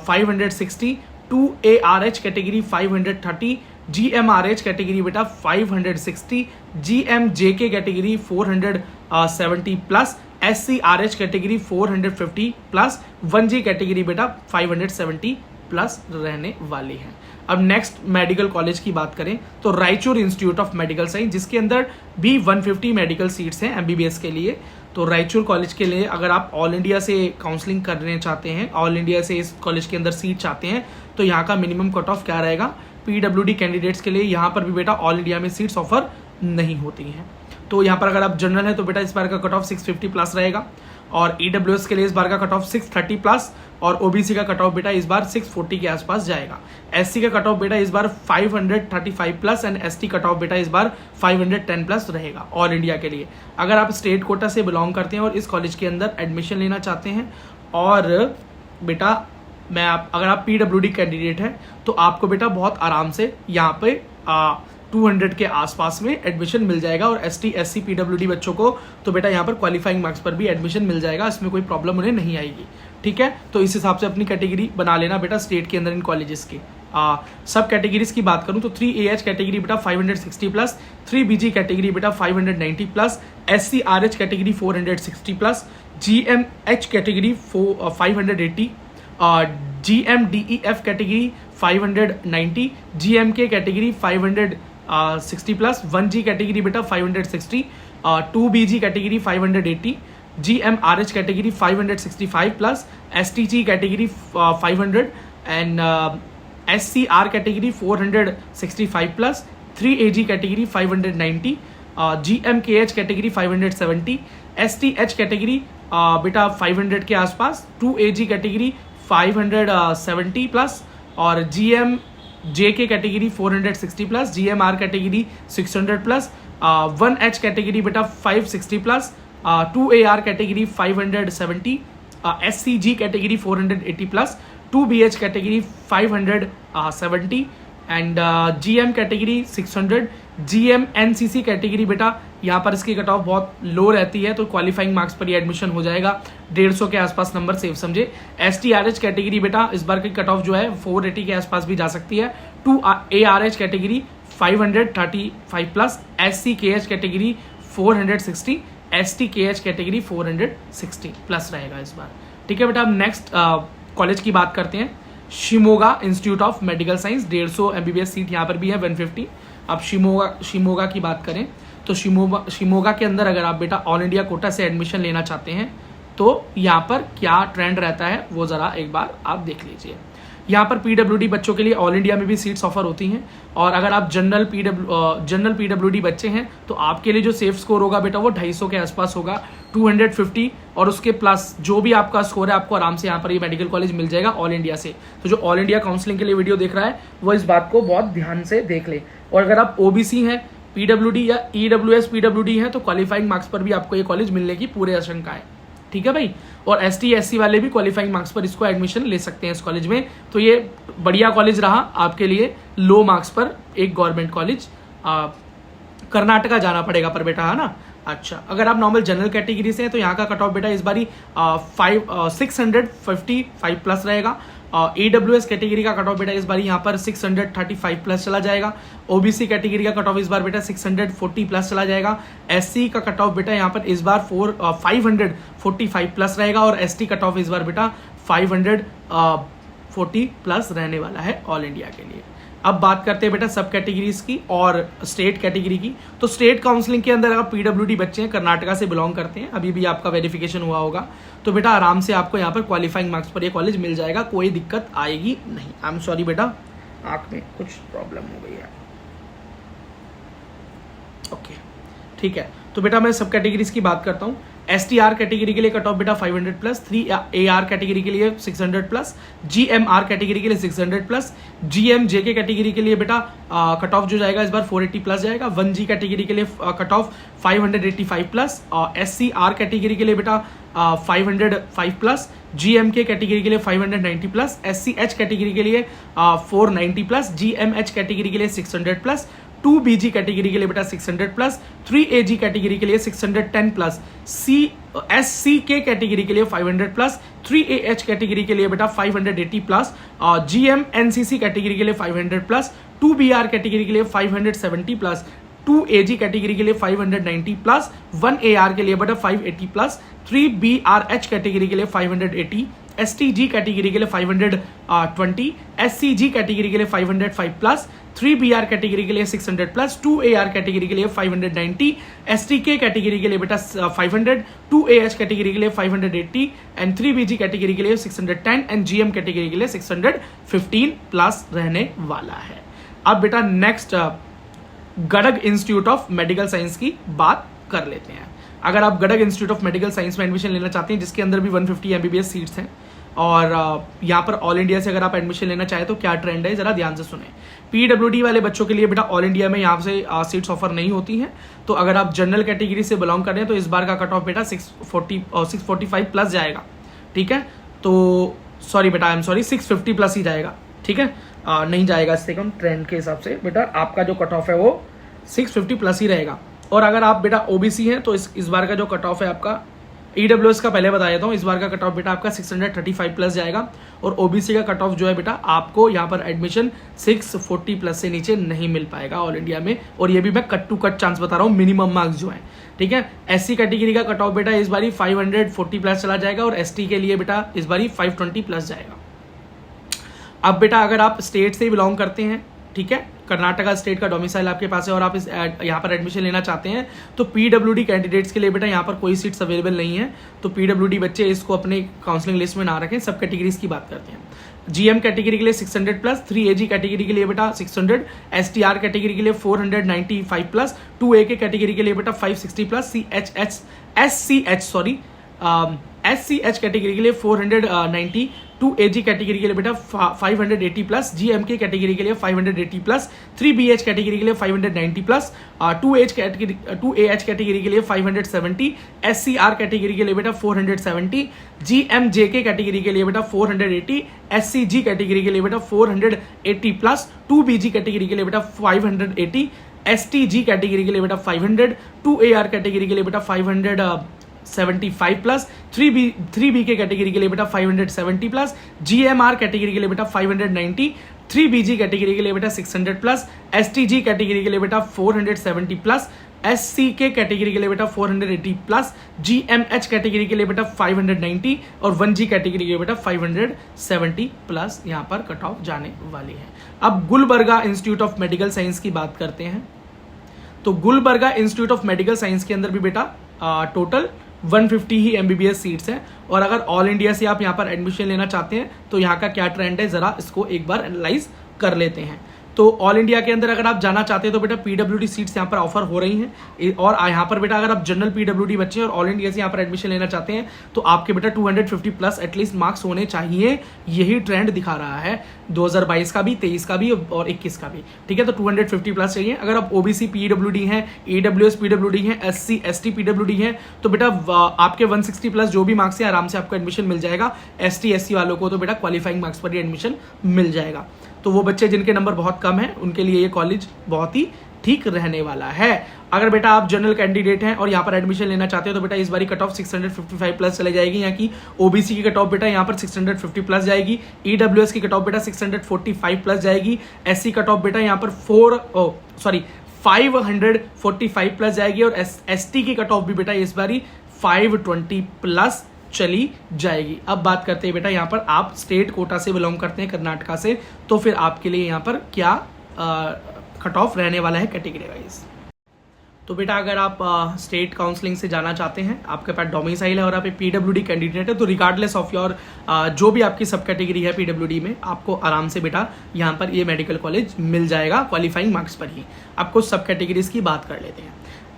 560, 2ARH कैटेगरी 530, GMRH कैटेगरी बेटा 560, GMJK category 470 plus, SCRH category 450 plus, 1G category बेटा 570 plus रहने वाली है। अब नेक्स्ट मेडिकल कॉलेज की बात करें तो Raichur institute of medical science, जिसके अंदर भी 150 मेडिकल सीट्स हैं एमबीबीएस के लिए। तो रायचूर कॉलेज के लिए अगर आप ऑल इंडिया से काउंसलिंग करने चाहते हैं, ऑल इंडिया से इस कॉलेज के अंदर सीट चाहते हैं, तो यहाँ का मिनिमम कट ऑफ क्या रहेगा? पीडब्ल्यूडी कैंडिडेट्स के लिए यहाँ पर भी बेटा ऑल इंडिया में सीट्स ऑफर नहीं होती हैं। तो यहाँ पर अगर आप जनरल हैं तो बेटा इस बार का कट ऑफ 650 प्लस रहेगा, और ईडब्ल्यूएस के लिए इस बार का कट ऑफ 630 प्लस, और ओबीसी का कट ऑफ बेटा इस बार 640 के आसपास जाएगा। एससी का कट ऑफ बेटा इस बार 535 plus and ST cut off बेटा इस बार 510 प्लस रहेगा ऑल इंडिया के लिए। अगर आप स्टेट कोटा से बिलोंग करते हैं और इस कॉलेज के अंदर एडमिशन लेना चाहते हैं, और बेटा अगर आप पीडब्ल्यूडी कैंडिडेट हैं तो आपको बेटा बहुत आराम से यहाँ पे 200 के आसपास में एडमिशन मिल जाएगा, और एसटी एससी पीडब्ल्यूडी बच्चों को तो बेटा यहाँ पर क्वालिफाइंग मार्क्स पर भी एडमिशन मिल जाएगा, इसमें कोई प्रॉब्लम उन्हें नहीं आएगी। ठीक है, तो इस हिसाब से अपनी कैटेगरी बना लेना बेटा स्टेट के अंदर इन कॉलेजेस की। सब कैटेगरीज की बात करूं तो 3AH कैटेगरी बेटा 560 प्लस, 3BG कैटेगरी बेटा 590 plus, SCRH category 460 plus, GMH category 580, GMDEF category 590, GMK category 560 plus, 1G category बेटा 560, 2BG category 580, GMRH category 565 plus, STG category 500 and SCR category 465 plus, 3AG category 590, GMKH category 570, STH category बेटा 500 के आसपास, 2AG category 570 plus, और GMJK category 460 plus, GMR category 600 plus, 1H category बेटा 560 plus, 2AR category 570, SCG category 480 plus, 2BH category 570 and GM category 600, GMNCC category बेटा यहाँ पर इसकी cut off बहुत लो रहती है, तो क्वालिफाइंग मार्क्स पर ये एडमिशन हो जाएगा। 150 के आसपास नंबर सेफ समझे। ST/RH कैटेगरी बेटा इस बार की कट ऑफ जो है 480 के आसपास भी जा सकती है। 2ARH category 535 plus, SCKH category 460, STKH category 460 plus रहेगा इस बार। ठीक है बेटा, अब नेक्स्ट कॉलेज की बात करते हैं। Shimoga institute of medical science, 150 MBBS seat यहाँ पर भी है, 150। अब शिमोगा की बात करें तो शिमोगा के अंदर अगर आप बेटा ऑल इंडिया कोटा से एडमिशन लेना चाहते हैं तो यहाँ पर क्या ट्रेंड रहता है वो ज़रा एक बार आप देख लीजिए। यहाँ पर PWD बच्चों के लिए ऑल इंडिया में भी सीट्स ऑफर होती हैं, और अगर आप जनरल PWD बच्चे हैं तो आपके लिए जो सेफ स्कोर होगा बेटा वो 250 के आसपास होगा, 250 और उसके प्लस जो भी आपका स्कोर है आपको आराम से यहाँ पर ये मेडिकल कॉलेज मिल जाएगा ऑल इंडिया से। तो जो ऑल इंडिया काउंसलिंग के लिए वीडियो देख रहा है वो इस बात को बहुत ध्यान से देख ले। और अगर आप OBC हैं, PWD या EWS PWD है तो क्वालिफाइंग मार्क्स पर भी आपको ये कॉलेज मिलने की पूरी आशंका है। ठीक है भाई, और ST SC वाले भी क्वालिफाइंग मार्क्स पर इसको एडमिशन ले सकते हैं इस कॉलेज में। तो ये बढ़िया कॉलेज रहा आपके लिए, लो मार्क्स पर एक गवर्नमेंट कॉलेज। कर्नाटका जाना पड़ेगा पर बेटा, है ना। अच्छा, अगर आप नॉर्मल जनरल कैटेगरी से हैं तो यहाँ का कट ऑफ बेटा इस बारी 655 प्लस रहेगा। AWS कैटेगरी का कट ऑफ बेटा इस बार यहाँ पर 635 प्लस चला जाएगा। OBC कैटेगरी का कट ऑफ इस बार बेटा 640 प्लस चला जाएगा। SC का कट ऑफ बेटा यहाँ पर इस बार 545 प्लस रहेगा, और ST कट ऑफ इस बार बेटा 540 प्लस रहने वाला है ऑल इंडिया के लिए। अब बात करते हैं बेटा सब कैटेगरीज की और स्टेट कैटेगरी की। तो स्टेट काउंसलिंग के अंदर अगर PWD बच्चे हैं, कर्नाटका से बिलोंग करते हैं, अभी भी आपका वेरिफिकेशन हुआ होगा, तो बेटा आराम से आपको यहाँ पर क्वालिफाइंग मार्क्स पर ये कॉलेज मिल जाएगा, कोई दिक्कत आएगी नहीं। आई एम सॉरी बेटा, आंख में कुछ प्रॉब्लम हो गई है। ओके ठीक है, तो बेटा मैं सब कैटेगरीज की बात करता हूँ। STR कैटेगरी के लिए कट ऑफ बेटा 500 प्लस, 3AR कैटेगरी के लिए 600 प्लस, GMR कैटेगरी के लिए 600 प्लस, GMJK कैटेगरी के लिए बेटा कट ऑफ जो जाएगा इस बार 480 प्लस जाएगा। 1G कैटेगरी के लिए cut off 585 plus, SCR category के लिए बेटा 505 प्लस, GMK कैटेगरी के लिए 590 प्लस, SCH कैटेगरी के लिए 490 प्लस, GMH कैटेगरी के लिए 600 प्लस, 2BG कैटेगरी के लिए बेटा 600 प्लस, 3AG कैटेगरी के लिए 610 प्लस, SCK कैटेगरी के लिए 500 प्लस, 3AH कैटेगरी के लिए बेटा 580 प्लस, GMNCC कैटेगरी के लिए 500 प्लस, 2BR कैटेगरी के लिए 570 प्लस, 2AG कैटेगरी के लिए 590 प्लस, 1AR के लिए बेटा 580 प्लस, 3BRH कैटेगरी के लिए 580, STG कैटेगरी के लिए 520, SCG कैटेगरी के लिए 505 प्लस, 3BR कैटेगरी के लिए 600 प्लस, 2AR कैटेगरी के लिए 590, STK कैटेगरी के लिए बेटा 500, 2AH कैटेगरी के लिए 580 एंड 3BG कैटेगरी के लिए 610 एंड GM कैटेगरी के लिए 615 प्लस रहने वाला है। अब बेटा next Gadag institute of medical science की बात कर लेते हैं। अगर आप Gadag institute of medical science में एडमिशन लेना चाहते हैं, जिसके अंदर भी 150 MBBS सीट्स हैं, और यहाँ पर ऑल इंडिया से अगर आप एडमिशन लेना चाहें तो क्या ट्रेंड है जरा ध्यान से सुने। PWD वाले बच्चों के लिए बेटा ऑल इंडिया में यहाँ से सीट्स ऑफर नहीं होती हैं, तो अगर आप जनरल कैटेगरी से बिलोंग कर रहे हैं तो इस बार का कट ऑफ बेटा 645 प्लस जाएगा। ठीक है, तो सॉरी बेटा, आई एम सॉरी, 650 प्लस ही जाएगा। ठीक है, नहीं जाएगा इससे कम, ट्रेंड के हिसाब से बेटा आपका जो कट ऑफ है वो 650 प्लस ही रहेगा। और अगर आप बेटा OBC हैं तो इस बार का जो कट ऑफ है आपका, EWS का पहले बता देता हूँ, इस बार का कट ऑफ बेटा आपका 635 प्लस जाएगा, और OBC का कट ऑफ जो है बेटा आपको यहाँ पर एडमिशन 640 प्लस से नीचे नहीं मिल पाएगा ऑल इंडिया में। और ये भी मैं कट टू कट चांस बता रहा हूँ, मिनिमम मार्क्स जो है। ठीक है, SC कैटेगरी का कट ऑफ बेटा इस बारी 540 प्लस चला जाएगा, और ST के लिए बेटा इस बारी 520 प्लस जाएगा। अब बेटा अगर आप स्टेट से बिलोंग करते हैं, ठीक है, कर्नाटका स्टेट का डोमिसाइल आपके पास है, और आप यहाँ पर एडमिशन लेना चाहते हैं, तो PWD कैंडिडेट्स के लिए बेटा यहाँ पर कोई सीट्स अवेलेबल नहीं है, तो PWD बच्चे इसको अपने काउंसलिंग लिस्ट में ना रखें। सब कैटेगरीज की बात करते हैं। GM कैटेगरी के लिए 600 प्लस, 3AG कैटेगरी के लिए बेटा 600, STR कैटेगरी के लिए 495 प्लस, 2AK कैटेगरी के लिए बेटा 560 प्लस, SCH कैटेगरी के लिए 490, 2AG कैटेगरी के लिए बेटा 580 प्लस, GMK कैटेगरी के लिए 580 प्लस, 3BH कैटेगरी के लिए 590 प्लस, 2AH कैटेगरी के लिए 570, SCR कैटेगरी के लिए बेटा 470, GMJK कैटेगरी के लिए बेटा 480, SCG कैटेगरी के लिए बेटा 480 प्लस, 2BG कैटेगरी के लिए बेटा 580, STG कैटेगरी के लिए बेटा 500, 2AR कैटेगरी के लिए बेटा 575 प्लस, 3B कैटेगरी के लिए बेटा 570 प्लस, GMR कैटेगरी के लिए बेटा 590, 3BG कैटेगरी के लिए बेटा 600 प्लस, STG कैटेगरी के लिए बेटा 470 प्लस, SCK कैटेगरी के लिए बेटा 480 प्लस, GMH कैटेगरी के लिए बेटा 590 और 1G कैटेगरी के लिए बेटा 570 प्लस यहाँ पर कट ऑफ जाने वाली है। अब Gulbarga institute of medical science की बात करते हैं। तो Gulbarga institute of medical science के अंदर भी बेटा टोटल 150 ही MBBS सीट्स हैं। और अगर ऑल इंडिया से आप यहाँ पर एडमिशन लेना चाहते हैं तो यहाँ का क्या ट्रेंड है, जरा इसको एक बार एनालाइज कर लेते हैं। तो ऑल इंडिया के अंदर अगर आप जाना चाहते हैं तो बेटा PWD सीट्स यहाँ पर ऑफर हो रही हैं। और यहाँ पर बेटा अगर आप जनरल PWD बच्चे हैं और ऑल इंडिया से यहाँ पर एडमिशन लेना चाहते हैं तो आपके बेटा 250 प्लस एटलीस्ट मार्क्स होने चाहिए। यही ट्रेंड दिखा रहा है 2022 का भी, 23 का भी और 21 का भी। ठीक है, तो 250 प्लस चाहिए। अगर आप OBC PWD हैं, AWS PWD हैं, SC ST PWD हैं तो बेटा आपके 160 प्लस जो भी मार्क्स है आराम से आपको एडमिशन मिल जाएगा। ST SC वालों को तो बेटा क्वालिफाइंग मार्क्स पर ही एडमिशन मिल जाएगा। तो वो बच्चे जिनके नंबर बहुत कम है उनके लिए ये कॉलेज बहुत ही ठीक रहने वाला है। अगर बेटा आप जनरल कैंडिडेट हैं और यहाँ पर एडमिशन लेना चाहते हो तो बेटा इस बारी कट ऑफ 655 प्लस चले जाएगी। यहाँ की OBC की कट ऑफ बेटा यहाँ पर 650 प्लस जाएगी, EWS की कट ऑफ बेटा 645 प्लस जाएगी, SC कट ऑफ बेटा यहाँ पर 545 प्लस जाएगी और ST की कट ऑफ भी बेटा इस बारी 520 प्लस चली जाएगी। अब बात करते हैं बेटा यहाँ पर आप स्टेट कोटा से बिलोंग करते हैं कर्नाटका से, तो फिर आपके लिए यहाँ पर क्या कट ऑफ रहने वाला है कैटेगरी वाइज। तो बेटा अगर आप स्टेट काउंसलिंग से जाना चाहते हैं, आपके पास डोमिसाइल है और आप एक PWD कैंडिडेट है तो रिगार्डलेस ऑफ योर जो भी आपकी सब कैटेगरी है PWD में, आपको आराम से बेटा यहाँ पर ये मेडिकल कॉलेज मिल जाएगा क्वालिफाइंग मार्क्स पर ही। आपको सब कैटेगरीज की बात कर लेते हैं।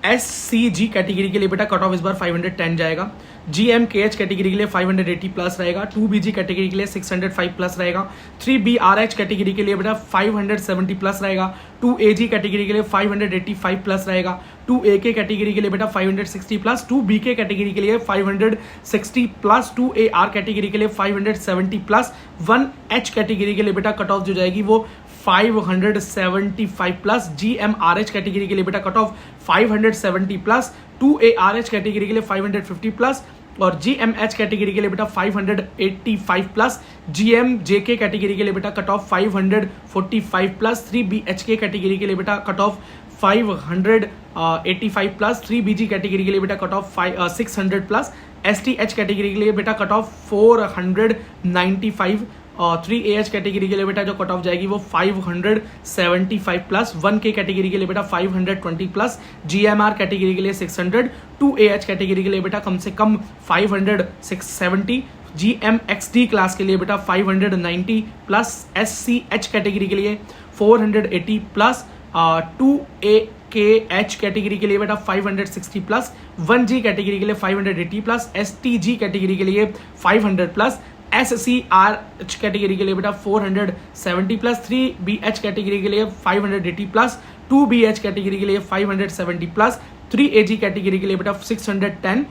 SCG कैटेगरी के लिए बेटा कट ऑफ इस बार 510 जाएगा, GMKH कैटेगरी के लिए 580 प्लस रहेगा, 2BG कैटेगरी के लिए 605 प्लस रहेगा, 3BRH कैटेगरी के लिए बेटा 570 प्लस रहेगा, 2AG कैटेगरी के लिए 585 प्लस रहेगा, 2AK कैटेगरी के लिए बेटा 560 प्लस, 2BK कैटेगरी के लिए 560 प्लस, 2AR कैटेगरी के लिए 570 प्लस, 1H कैटेगरी के लिए बेटा कट ऑफ जो जाएगी वो 575 प्लस, GMRH कैटेगरी के लिए बेटा cut off 570 plus, 2ARH category के लिए 550 प्लस और GMH कैटेगरी के लिए बेटा 585 प्लस, GMJK कैटेगरी के लिए बेटा cut off 545 plus, 3BHK category के लिए बेटा cut off 585 plus, 3BG category के लिए बेटा cut off 600 plus, STH category के लिए बेटा कट ऑफ 495 और 3AH कैटेगरी के लिए बेटा जो कट ऑफ जाएगी वो 575 प्लस, 1K कैटेगरी के लिए बेटा 520 प्लस, GMR कैटेगरी के लिए 600, 2AH कैटेगरी के लिए बेटा कम से कम 570, GMXD क्लास के लिए बेटा 590 प्लस, SCH कैटेगरी के लिए 480 प्लस, 2AKH कैटेगरी के लिए बेटा 560 प्लस, 1G कैटेगरी के लिए 580 प्लस, STG कैटेगरी के लिए 500 प्लस, SCRH कैटेगरी के लिए बेटा 470 प्लस, 3BH कैटेगरी के लिए 580 प्लस, 2BH कैटेगरी के लिए 570 प्लस, 3AG कैटेगरी के लिए बेटा 610,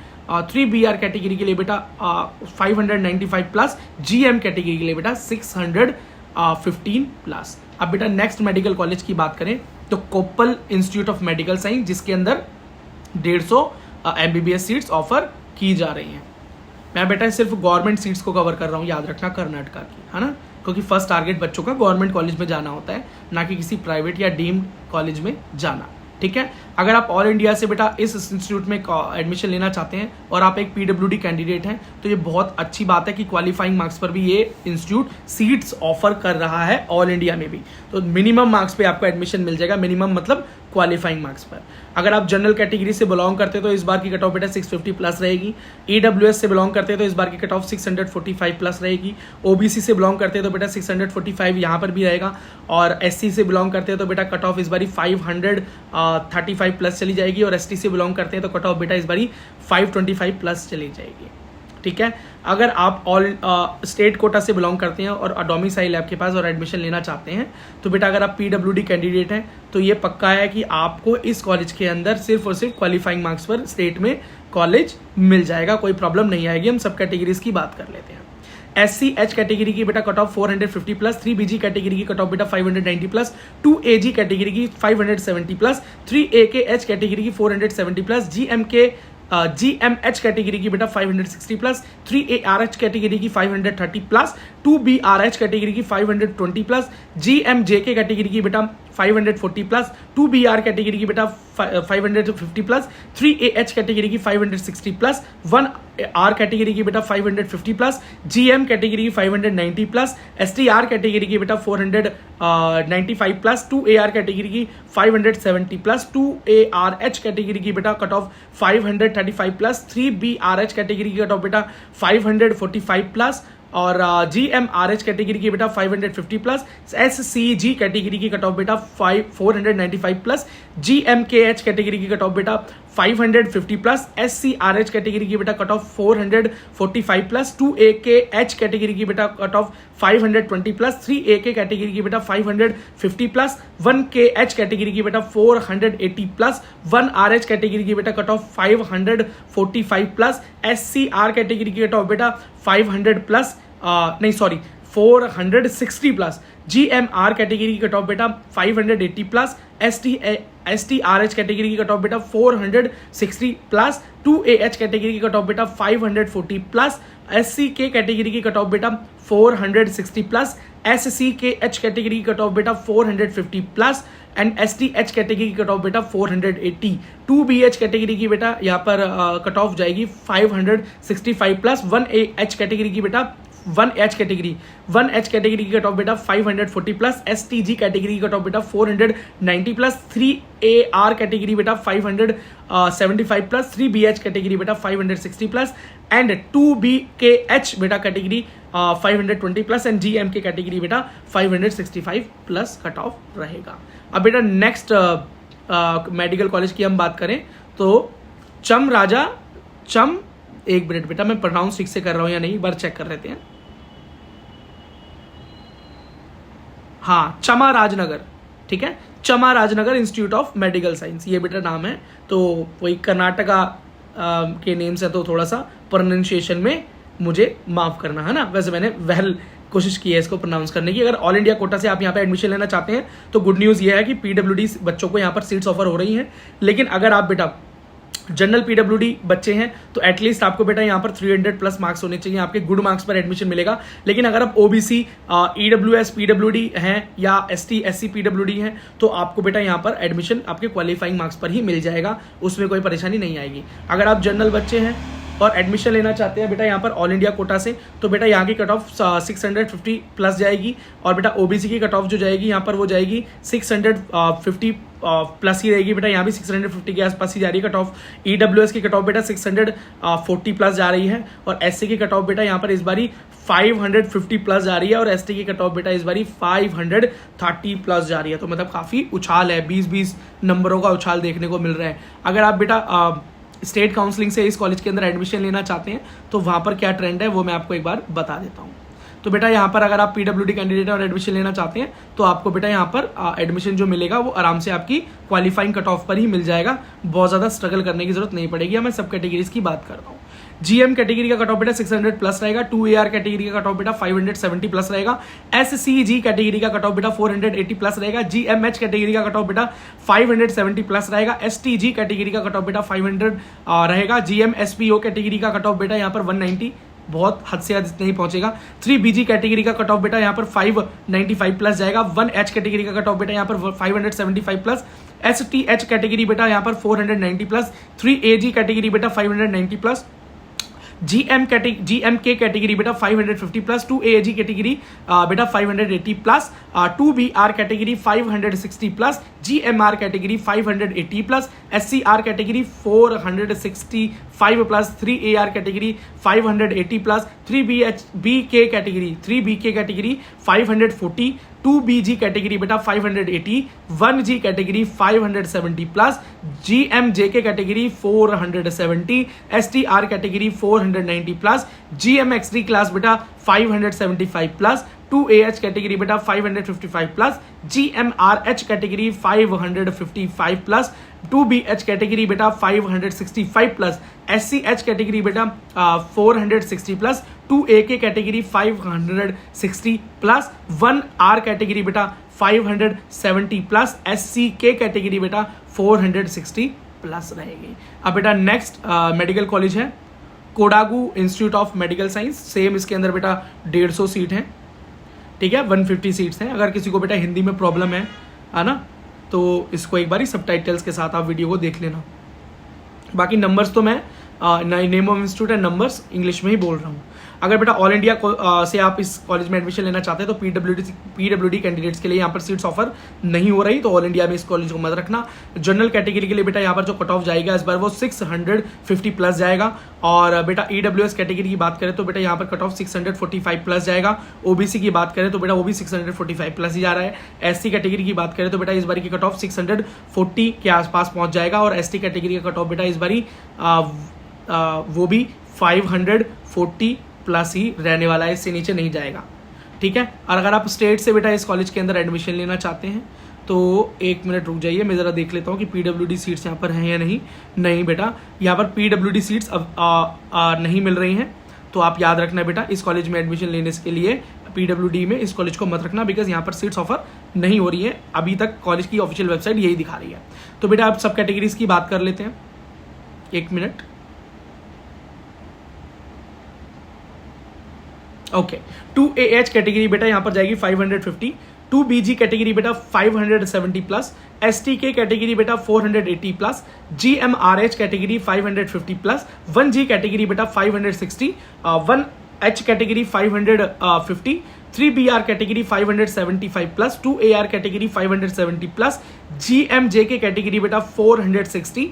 3BR कैटेगरी के लिए बेटा 595 प्लस, GM कैटेगरी के लिए बेटा 615 प्लस। अब बेटा नेक्स्ट मेडिकल कॉलेज की बात करें तो Koppal institute of medical science, जिसके अंदर 150 MBBS सीट्स ऑफर की जा रही हैं। मैं बेटा सिर्फ गवर्नमेंट सीट्स को कवर कर रहा हूँ, याद रखना कर्नाटका की, है ना, क्योंकि फर्स्ट टारगेट बच्चों का गवर्नमेंट कॉलेज में जाना होता है, ना कि किसी प्राइवेट या डीम्ड कॉलेज में जाना। ठीक है, अगर आप ऑल इंडिया से बेटा इस इंस्टीट्यूट में एडमिशन लेना चाहते हैं और आप एक PWD कैंडिडेट हैं तो ये बहुत अच्छी बात है कि क्वालिफाइंग मार्क्स पर भी ये इंस्टीट्यूट सीट्स ऑफर कर रहा है ऑल इंडिया में भी। तो मिनिमम मार्क्स पे आपको एडमिशन मिल जाएगा, मिनिमम मतलब क्वालिफाइंग मार्क्स पर। अगर आप जनरल कैटेगरी से बिलोंग करते हैं तो इस बार की कट ऑफ बेटा 650 प्लस रहेगी, EWS से बिलोंग करते हैं तो इस बार की कट ऑफ 645 प्लस रहेगी, OBC से बिलोंग करते हैं तो बेटा 645 यहाँ पर भी रहेगा और SC से बिलोंग करते हैं तो बेटा कट ऑफ इस बारी 535 प्लस चली जाएगी और ST से बिलोंग करते हैं तो कट ऑफ बेटा इस बारी 525 प्लस चली जाएगी। ठीक है, अगर आप ऑल स्टेट कोटा से बिलोंग करते हैं और डोमिसाइल है आपके पास और एडमिशन लेना चाहते हैं तो बेटा अगर आप PWD कैंडिडेट हैं तो ये पक्का है कि आपको इस कॉलेज के अंदर सिर्फ और सिर्फ क्वालिफाइंग मार्क्स पर स्टेट में कॉलेज मिल जाएगा, कोई प्रॉब्लम नहीं आएगी। हम सब कैटेगरीज की बात कर लेते हैं। SC/H कैटेगरी की बेटा cut off 450 plus, 3BG category की कट ऑफ बेटा 590 प्लस, 2AG कैटेगरी की 570 प्लस, 3AKH कैटेगरी की 470 प्लस, GMH कैटेगरी की बेटा 560 प्लस, 3ARH कैटेगरी की 530 प्लस, 2BRH कैटेगरी की 520 प्लस, GMJK कैटेगरी की बेटा 540 प्लस, 2BR कैटेगरी की बेटा 550 प्लस, 3AH कैटेगरी की 560 प्लस, 1R कैटेगरी की बेटा 550 प्लस, GM कैटेगरी की 590 प्लस, STR कैटेगरी की बेटा 495 प्लस, 2AR कैटेगरी की 570 प्लस, 2ARH कैटेगरी की बेटा cut off 535 plus, 3BRH category की कट ऑफ बेटा 545 प्लस और GMRH कैटेगरी की बेटा 550 प्लस, SCG कैटेगरी की कट ऑफ बेटा 495 प्लस, GMKH कैटेगरी की कट ऑफ बेटा 550 प्लस, SCRH कैटेगरी की बेटा cut off 445 plus, 2AKH category की बेटा cut off 520 plus, 3AK category की बेटा 550 प्लस, 1KH कैटेगरी की बेटा 480 प्लस, 1RH कैटेगरी की बेटा cut off 545 plus, SCR category की कट ऑफ बेटा 500 प्लस 460 प्लस, GMR कैटेगरी की कट ऑफ बेटा 580 प्लस, STRH कैटेगरी की कट ऑफ बेटा 460 प्लस, 2AH कैटेगरी की कट ऑफ बेटा 540 प्लस, SCK कैटेगरी की कट ऑफ बेटा 460 प्लस, SCKH कैटेगरी की कट ऑफ बेटा 450 प्लस एंड STH कैटेगरी की कट ऑफ बेटा 480, 2BH कैटेगरी की बेटा यहाँ पर कट ऑफ जाएगी 565 प्लस, 1AH कैटेगरी की बेटा 1H कैटेगरी की कट ऑफ बेटा 540 प्लस, STG कैटेगरी की कट ऑफ बेटा 490 प्लस, 3AR कैटेगरी बेटा 575 प्लस, 3BH कैटेगरी बेटा 560 प्लस एंड 2BKH बेटा category 520 plus and GMK category बेटा 565 प्लस कट ऑफ रहेगा। अब बेटा नेक्स्ट मेडिकल कॉलेज की हम बात करें तो एक मिनट बेटा मैं प्रोनाउंस ठीक से कर रहा हूं या नहीं, एक बार चेक कर लेते हैं। हाँ, चमा राजनगर, ठीक है, चमा Rajnagar institute of medical science, ये बेटा नाम है। तो वही कर्नाटका के नेम से तो थोड़ा सा प्रोनाउंसिएशन में मुझे माफ करना, है ना। वैसे मैंने कोशिश की है इसको प्रोनाउंस करने की। अगर ऑल इंडिया कोटा से आप यहाँ पे एडमिशन लेना चाहते हैं तो गुड न्यूज़ ये है कि PWD बच्चों को यहाँ पर सीट्स ऑफर हो रही हैं। लेकिन अगर आप बेटा जनरल PWD बच्चे हैं तो एटलीस्ट आपको बेटा यहाँ पर 300 प्लस मार्क्स होने चाहिए, आपके गुड मार्क्स पर एडमिशन मिलेगा। लेकिन अगर आप OBC EWS PWD हैं या ST SC PWD हैं तो आपको बेटा यहाँ पर एडमिशन आपके क्वालिफाइंग मार्क्स पर ही मिल जाएगा, उसमें कोई परेशानी नहीं आएगी। अगर आप जनरल बच्चे हैं और एडमिशन लेना चाहते हैं बेटा यहाँ पर ऑल इंडिया कोटा से तो बेटा यहाँ की कट ऑफ 650 प्लस जाएगी और बेटा OBC की कट ऑफ जो जाएगी यहाँ पर वो जाएगी 650 प्लस ही रहेगी बेटा, यहाँ भी 650 के आसपास ही जा रही है कट ऑफ। EWS की कट ऑफ बेटा 640 प्लस जा रही है और SC की कट ऑफ बेटा यहाँ पर इस बारी 550 प्लस जा रही है और ST की कट ऑफ बेटा इस बारी 530 प्लस जा रही है। तो मतलब काफ़ी उछाल है, 20-20 नंबरों का उछाल देखने को मिल रहा है। अगर आप बेटा स्टेट काउंसलिंग से इस कॉलेज के अंदर एडमिशन लेना चाहते हैं तो वहाँ पर क्या ट्रेंड है वो मैं आपको एक बार बता देता हूँ। तो बेटा यहाँ पर अगर आप PWD कैंडिडेट और एडमिशन लेना चाहते हैं तो आपको बेटा यहाँ पर एडमिशन जो मिलेगा वो आराम से आपकी क्वालिफाइंग कट ऑफ पर ही मिल जाएगा, बहुत ज़्यादा स्ट्रगल करने की जरूरत नहीं पड़ेगी। मैं सब कैटेगरीज की बात कर रहा हूँ। GM कैटेगरी का कट ऑफ बेटा 600 प्लस रहेगा, 2AR कैटेगरी का कट ऑफ बेटा 570 प्लस रहेगा, SCG कैटेगरी का कट ऑफ बेटा 480 प्लस रहेगा, GMH कैटेगरी का कट ऑफ बेटा 570 प्लस रहेगा, STG कैटेगरी का कट ऑफ बेटा 500 रहेगा, GMSPO कैटेगरी का कट ऑफ बेटा यहाँ पर 190, बहुत हद से हद नहीं पहुंचेगा। 3BG कैटेगरी का कट ऑफ बेटा यहाँ पर 595 प्लस जाएगा, 1H कैटेगरी का कट ऑफ बेटा यहाँ पर 575 प्लस, STH कैटेगरी बेटा यहाँ पर 490 प्लस, 3AG कैटेगरी बेटा 590 प्लस, GMK कैटेगरी बेटा 550 प्लस, 2AG कैटेगरी बेटा 580 plus, 2BR category 560 plus, GMR category 580 plus, SCR category 465 plus, 3AR category 580 plus, 3BK category 540, 2BG category बेटा 580, 1G category 570 plus, GMJK category 470, STR category 490 plus, GMXD class बेटा 575 plus, 2AH category बेटा 555 plus, GMRH category 555 plus, 2BH category बेटा 565 plus, SCH category बेटा 460 plus, 2AK category 560 plus, 1R category बेटा 570 plus, SCK category बेटा 460 plus रहेगी। अब बेटा next medical college है Kodagu institute of medical science. Same इसके अंदर बेटा 150 सीट हैं, ठीक है, 150 सीट्स हैं। अगर किसी को बेटा हिंदी में प्रॉब्लम है ना, तो इसको एक बारी सबटाइटल्स के साथ आप वीडियो को देख लेना। बाकी नंबर्स तो मैं name of institute and numbers English में ही बोल रहा हूँ। अगर बेटा ऑल इंडिया से आप इस कॉलेज में एडमिशन लेना चाहते हैं तो पीडब्ल्यूडी कैंडिडेट्स के लिए यहाँ पर सीट्स ऑफर नहीं हो रही, तो ऑल इंडिया में इस कॉलेज को मत रखना। जनरल कैटेगरी के लिए बेटा यहाँ पर जो कट ऑफ जाएगा इस बार वो 650 प्लस जाएगा, और बेटा ईडब्ल्यूएस कैटेगरी की बात करें तो बेटा यहाँ पर कट ऑफ 645 प्लस जाएगा। ओबीसी की बात करें तो बेटा वो भी 645 प्लस ही जा रहा है। एससी कैटेगरी की बात करें तो बेटा इस बार की कट ऑफ 640 के आसपास पहुंच जाएगा, और एसटी कैटेगरी का कट ऑफ बेटा इस बारी वो भी 540 प्लस ही रहने वाला है, इससे नीचे नहीं जाएगा, ठीक है। और अगर आप स्टेट से बेटा इस कॉलेज के अंदर एडमिशन लेना चाहते हैं तो एक मिनट रुक जाइए, मैं ज़रा देख लेता हूँ कि पीडब्ल्यूडी सीट्स यहाँ पर हैं या नहीं। नहीं बेटा, यहाँ पर पीडब्ल्यूडी सीट्स अब नहीं मिल रही हैं, तो आप याद रखना बेटा इस कॉलेज में एडमिशन लेने के लिए पीडब्ल्यूडी में इस कॉलेज को मत रखना, बिकॉज यहाँ पर सीट्स ऑफर नहीं हो रही है। अभी तक कॉलेज की ऑफिशियल वेबसाइट यही दिखा रही है। तो बेटा आप सब कैटेगरीज की बात कर लेते हैं, एक मिनट। ओके, 2AH कैटेगरी बेटा यहाँ पर जाएगी 550, 2BG कैटेगरी बेटा 570 प्लस, STK कैटेगरी बेटा 480 plus, GMRH category 550 plus, 1G category बेटा 560, 1H category 550, 3BR category 575 plus, 2AR category 570 plus, GMJK category बेटा 460,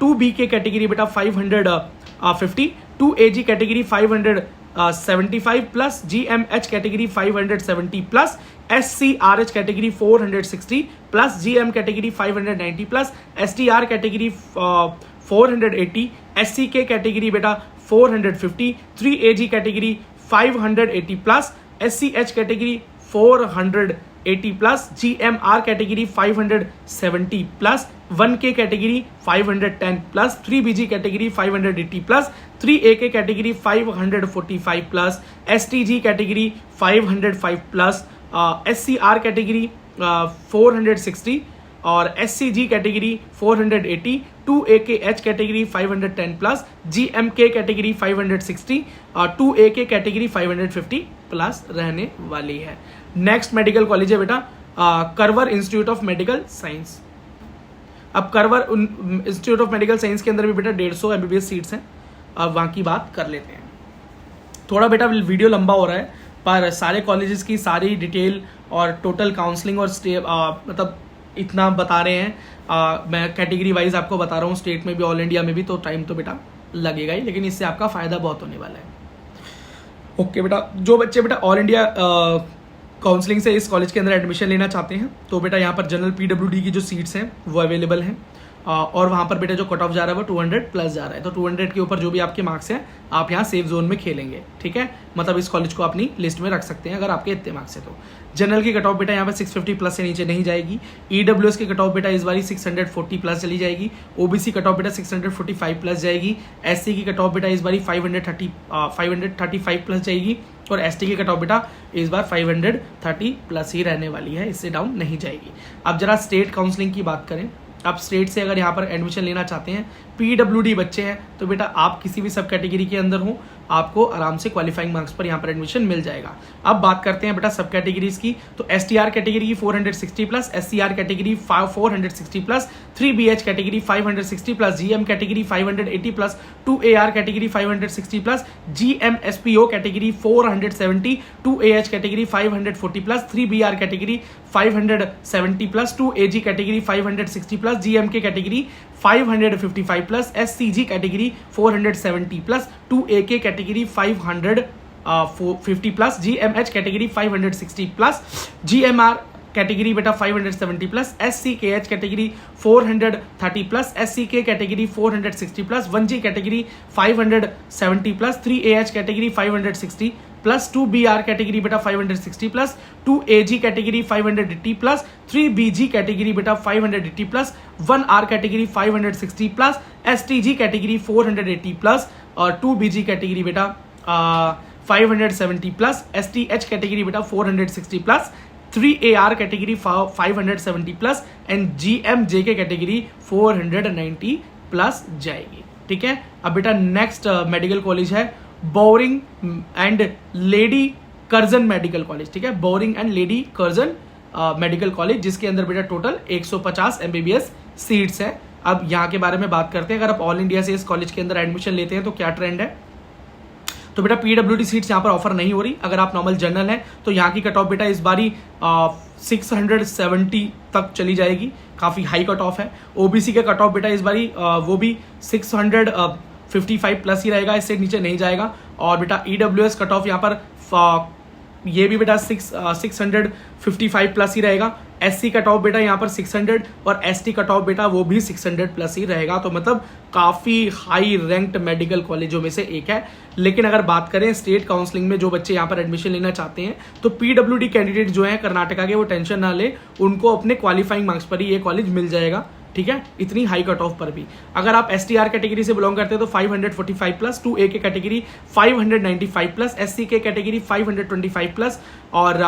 2BK कैटेगरी बेटा 550, 2AG category 575 plus, GMH category 570 plus, SCRH category 460 plus, GM category 590 plus, STR category 480, SCK category बेटा 450, 3AG category 580 plus, SCH category 480 plus, GMR category 570 plus, 1K category 510 plus, 3BG category 580 plus, 3AK category 545 plus, STG category 505 plus, SCR category 460 और SCG category 480, 2AKH category 510 plus, GMK category 560 और 2AK category 550 plus रहने वाली है। Next medical college है बेटा Karwar institute of medical science. अब Karwar institute of medical science के अंदर भी बेटा 150 MBBS सीट्स हैं। अब वहाँ की बात कर लेते हैं। थोड़ा बेटा वीडियो लंबा हो रहा है, पर सारे कॉलेजेस की सारी डिटेल और टोटल काउंसलिंग और मतलब इतना बता रहे हैं। मैं कैटेगरी वाइज आपको बता रहा हूँ, स्टेट में भी ऑल इंडिया में भी, तो टाइम तो बेटा लगेगा ही, लेकिन इससे आपका फ़ायदा बहुत होने वाला है। ओके बेटा, जो बच्चे बेटा ऑल इंडिया काउंसलिंग से इस कॉलेज के अंदर एडमिशन लेना चाहते हैं तो बेटा यहाँ पर जनरल PWD की जो सीट्स हैं वो अवेलेबल हैं, और वहाँ पर बेटा जो कट ऑफ जा रहा है वो 200 प्लस जा रहा है। तो 200 के ऊपर जो भी आपके मार्क्स हैं आप यहाँ सेफ जोन में खेलेंगे, ठीक है। मतलब इस कॉलेज को अपनी लिस्ट में रख सकते हैं अगर आपके इतने मार्क्स है तो। जनरल की कट ऑफ बेटा यहाँ पर 650 प्लस से नीचे नहीं जाएगी। EWS की कट ऑफ बेटा इस बारी 640 प्लस चली जाएगी। OBC कट ऑफ बेटा 645 प्लस जाएगी। SC की कट ऑफ बेटा इस बारी 535 प्लस जाएगी, और ST की कट ऑफ बेटा इस बार 530 प्लस ही रहने वाली है, इससे डाउन नहीं जाएगी। अब जरा स्टेट काउंसलिंग की बात करें। आप स्टेट से अगर यहाँ पर एडमिशन लेना चाहते हैं, PWD बच्चे हैं, तो बेटा आप किसी भी सब कैटेगरी के अंदर हो, आपको आराम से क्वालिफाइंग मार्क्स पर यहाँ पर एडमिशन मिल जाएगा। अब बात करते हैं बेटा सब कैटेगरीज की। तो STR कैटेगरी की 460 plus, SCR category 460 plus, 3BH category 560 plus, GM category 580 plus, 2AR category 560 plus, GMSPO category 470, 2AH category 540 plus, 3BR category 570 plus, 2AG category 560 plus, GMK category 555 plus, SCG category 470 plus, 2AK category 550 plus, GMH category 560 plus, GMR category बेटा 570 plus, SCKH category 430 plus, SCK category 460 plus, 1G category 570 plus, 3AH category 560 plus 2 BR category बेटा 560 plus 2 AG category 580 plus 3 BG category बेटा 580 plus 1 R category 560 plus STG category 480 plus और 2 BG category बेटा 570 plus STH category बेटा 460 plus 3 AR category 570 plus and GMJK category 490 plus जाएगी। ठीक है, अब बेटा नेक्स्ट मेडिकल कॉलेज है boring and lady Curzon medical college. ठीक है, boring and lady Curzon medical college, जिसके अंदर बेटा टोटल 150 MBBS सीट्स है। अब यहाँ के बारे में बात करते हैं, अगर आप ऑल इंडिया से इस कॉलेज के अंदर एडमिशन लेते हैं तो क्या ट्रेंड है। तो बेटा PWD सीट्स यहाँ पर ऑफर नहीं हो रही। अगर आप नॉर्मल जनरल हैं तो यहाँ की कट ऑफ बेटा इस बारी 670 तक चली जाएगी, काफ़ी हाई कट ऑफ है। OBC के कट ऑफ बेटा इस बारी वो भी 655 प्लस ही रहेगा, इससे नीचे नहीं जाएगा। और बेटा EWS कट ऑफ यहाँ पर ये भी बेटा 655 प्लस ही रहेगा। SC कट ऑफ बेटा यहाँ पर 600 और ST कट ऑफ बेटा वो भी 600 प्लस ही रहेगा। तो मतलब काफ़ी हाई रैंक्ड मेडिकल कॉलेजों में से एक है। लेकिन अगर बात करें स्टेट काउंसलिंग में जो बच्चे यहाँ पर एडमिशन लेना चाहते हैं तो PWD कैंडिडेट जो है कर्नाटका के, वो टेंशन ना ले, उनको अपने क्वालिफाइंग मार्क्स पर ही ये कॉलेज मिल जाएगा। ठीक है, इतनी हाई कट ऑफ पर भी। अगर आप STR कैटेगरी से बिलोंग करते हैं तो 545 प्लस, 2A के कैटेगरी 595 प्लस, SC के कैटेगरी 525 प्लस और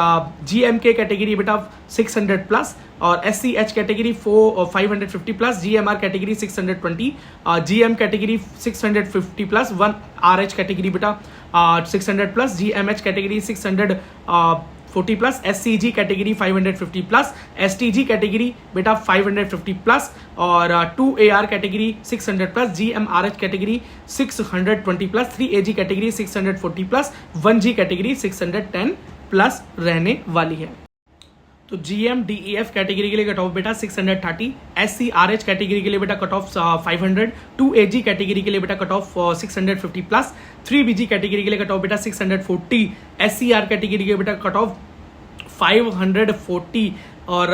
GM के कैटेगरी बेटा 600 प्लस और SCH category 550 plus, GMR category 620, GM category 650 plus, 1 RH category बेटा 600 plus, GMH category 640 plus, SCG category 550 plus, STG category बेटा 550 प्लस और 2 AR category 600 plus, GMRH category 620 plus, 3 AG category 640 plus, 1G category 610 plus रहने वाली है। तो GM-DEF category के लिए cut off बेटा 630, SC-RH कैटेगरी के लिए बेटा कट ऑफ 500, 2 AG कैटेगरी के लिए बेटा cut off 650 plus, 3 BG category के लिए कट ऑफ बेटा 640, SCR कैटेगरी के बेटा कट ऑफ 540 और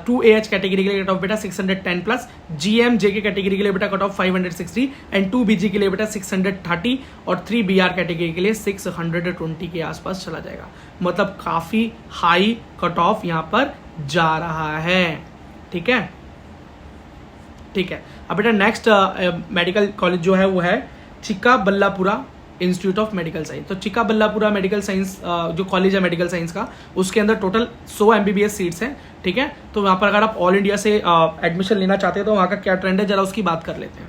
2 AH कैटेगरी के लिए कट ऑफ बेटा 610 प्लस, GMJK कैटेगरी के लिए बेटा कट ऑफ 560 एंड 2 BG के लिए बेटा 630 और 3 BR कैटेगरी के लिए 620 के आसपास चला जाएगा। मतलब काफ़ी हाई कट ऑफ यहाँ पर जा रहा है। ठीक है, ठीक है। अब बेटा नेक्स्ट मेडिकल कॉलेज जो है वो है Chikkaballapura institute of medical science. तो चिक्काबल्लापुरा मेडिकल साइंस जो कॉलेज है मेडिकल साइंस का, उसके अंदर टोटल 100 MBBS सीट्स हैं। ठीक है, तो वहाँ पर अगर आप ऑल इंडिया से एडमिशन लेना चाहते हैं तो वहाँ का क्या ट्रेंड है जरा उसकी बात कर लेते हैं।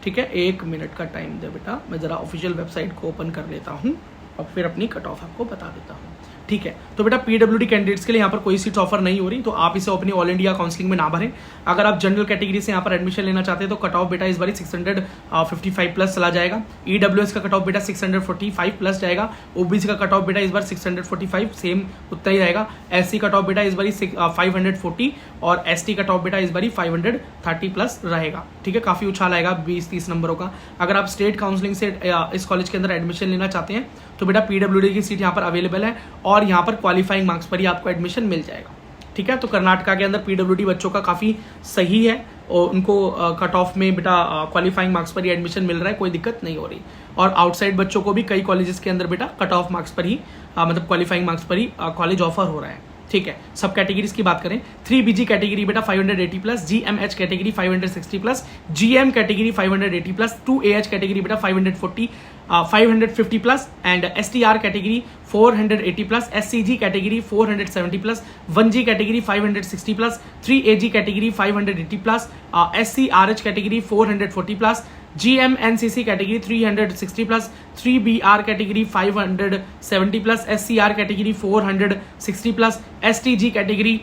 ठीक है, 1 मिनट का टाइम दे बेटा, मैं ज़रा ऑफिशियल वेबसाइट को ओपन कर लेता हूँ और फिर अपनी कट ऑफ आपको बता देता हूँ। ठीक है, तो बेटा PWD कैंडिडेट्स के लिए यहाँ पर कोई सीट्स ऑफर नहीं हो रही, तो आप इसे अपनी ऑल इंडिया काउंसलिंग में ना भरें। अगर आप जनरल कैटेगरी से यहाँ पर एडमिशन लेना चाहते हैं तो कट ऑफ बेटा इस बारी 655 प्लस चला जाएगा। EWS का कट ऑफ बेटा 645 प्लस जाएगा। OBC का कट ऑफ बेटा इस बार 645 सेम उतना ही रहेगा। SC कट ऑफ बेटा इस बारी 540 और ST कट ऑफ बेटा इस बारी 530 प्लस रहेगा। ठीक है, काफ़ी उछाल आएगा 20-30 नंबरों का। अगर आप स्टेट काउंसलिंग से इस कॉलेज के अंदर एडमिशन लेना चाहते हैं तो बेटा PWD की सीट यहाँ पर अवेलेबल है और यहाँ पर क्वालिफाइंग मार्क्स पर ही आपको एडमिशन मिल जाएगा। ठीक है, तो कर्नाटका के अंदर PWD बच्चों का काफ़ी सही है और उनको कट ऑफ में बेटा क्वालिफाइंग मार्क्स पर ही एडमिशन मिल रहा है, कोई दिक्कत नहीं हो रही। और आउटसाइड बच्चों को भी कई कॉलेजेस के अंदर बेटा कट ऑफ मार्क्स पर ही मतलब क्वालिफाइंग मार्क्स पर ही कॉलेज ऑफर हो रहा है। ठीक है, सब कैटेगरीज की बात करें, 3 BG कैटेगरी बेटा 580 plus, GMH category 560 plus, GM category 580 plus, 2 AH category बेटा 550 plus and STR category 480 plus, SCG category 470 plus, 1G category 560 plus, 3 AG category 580 plus, SCRH category 440 plus, GMNCC category 360 plus, 3 BR category 570 plus, SCR category 460 plus, STG category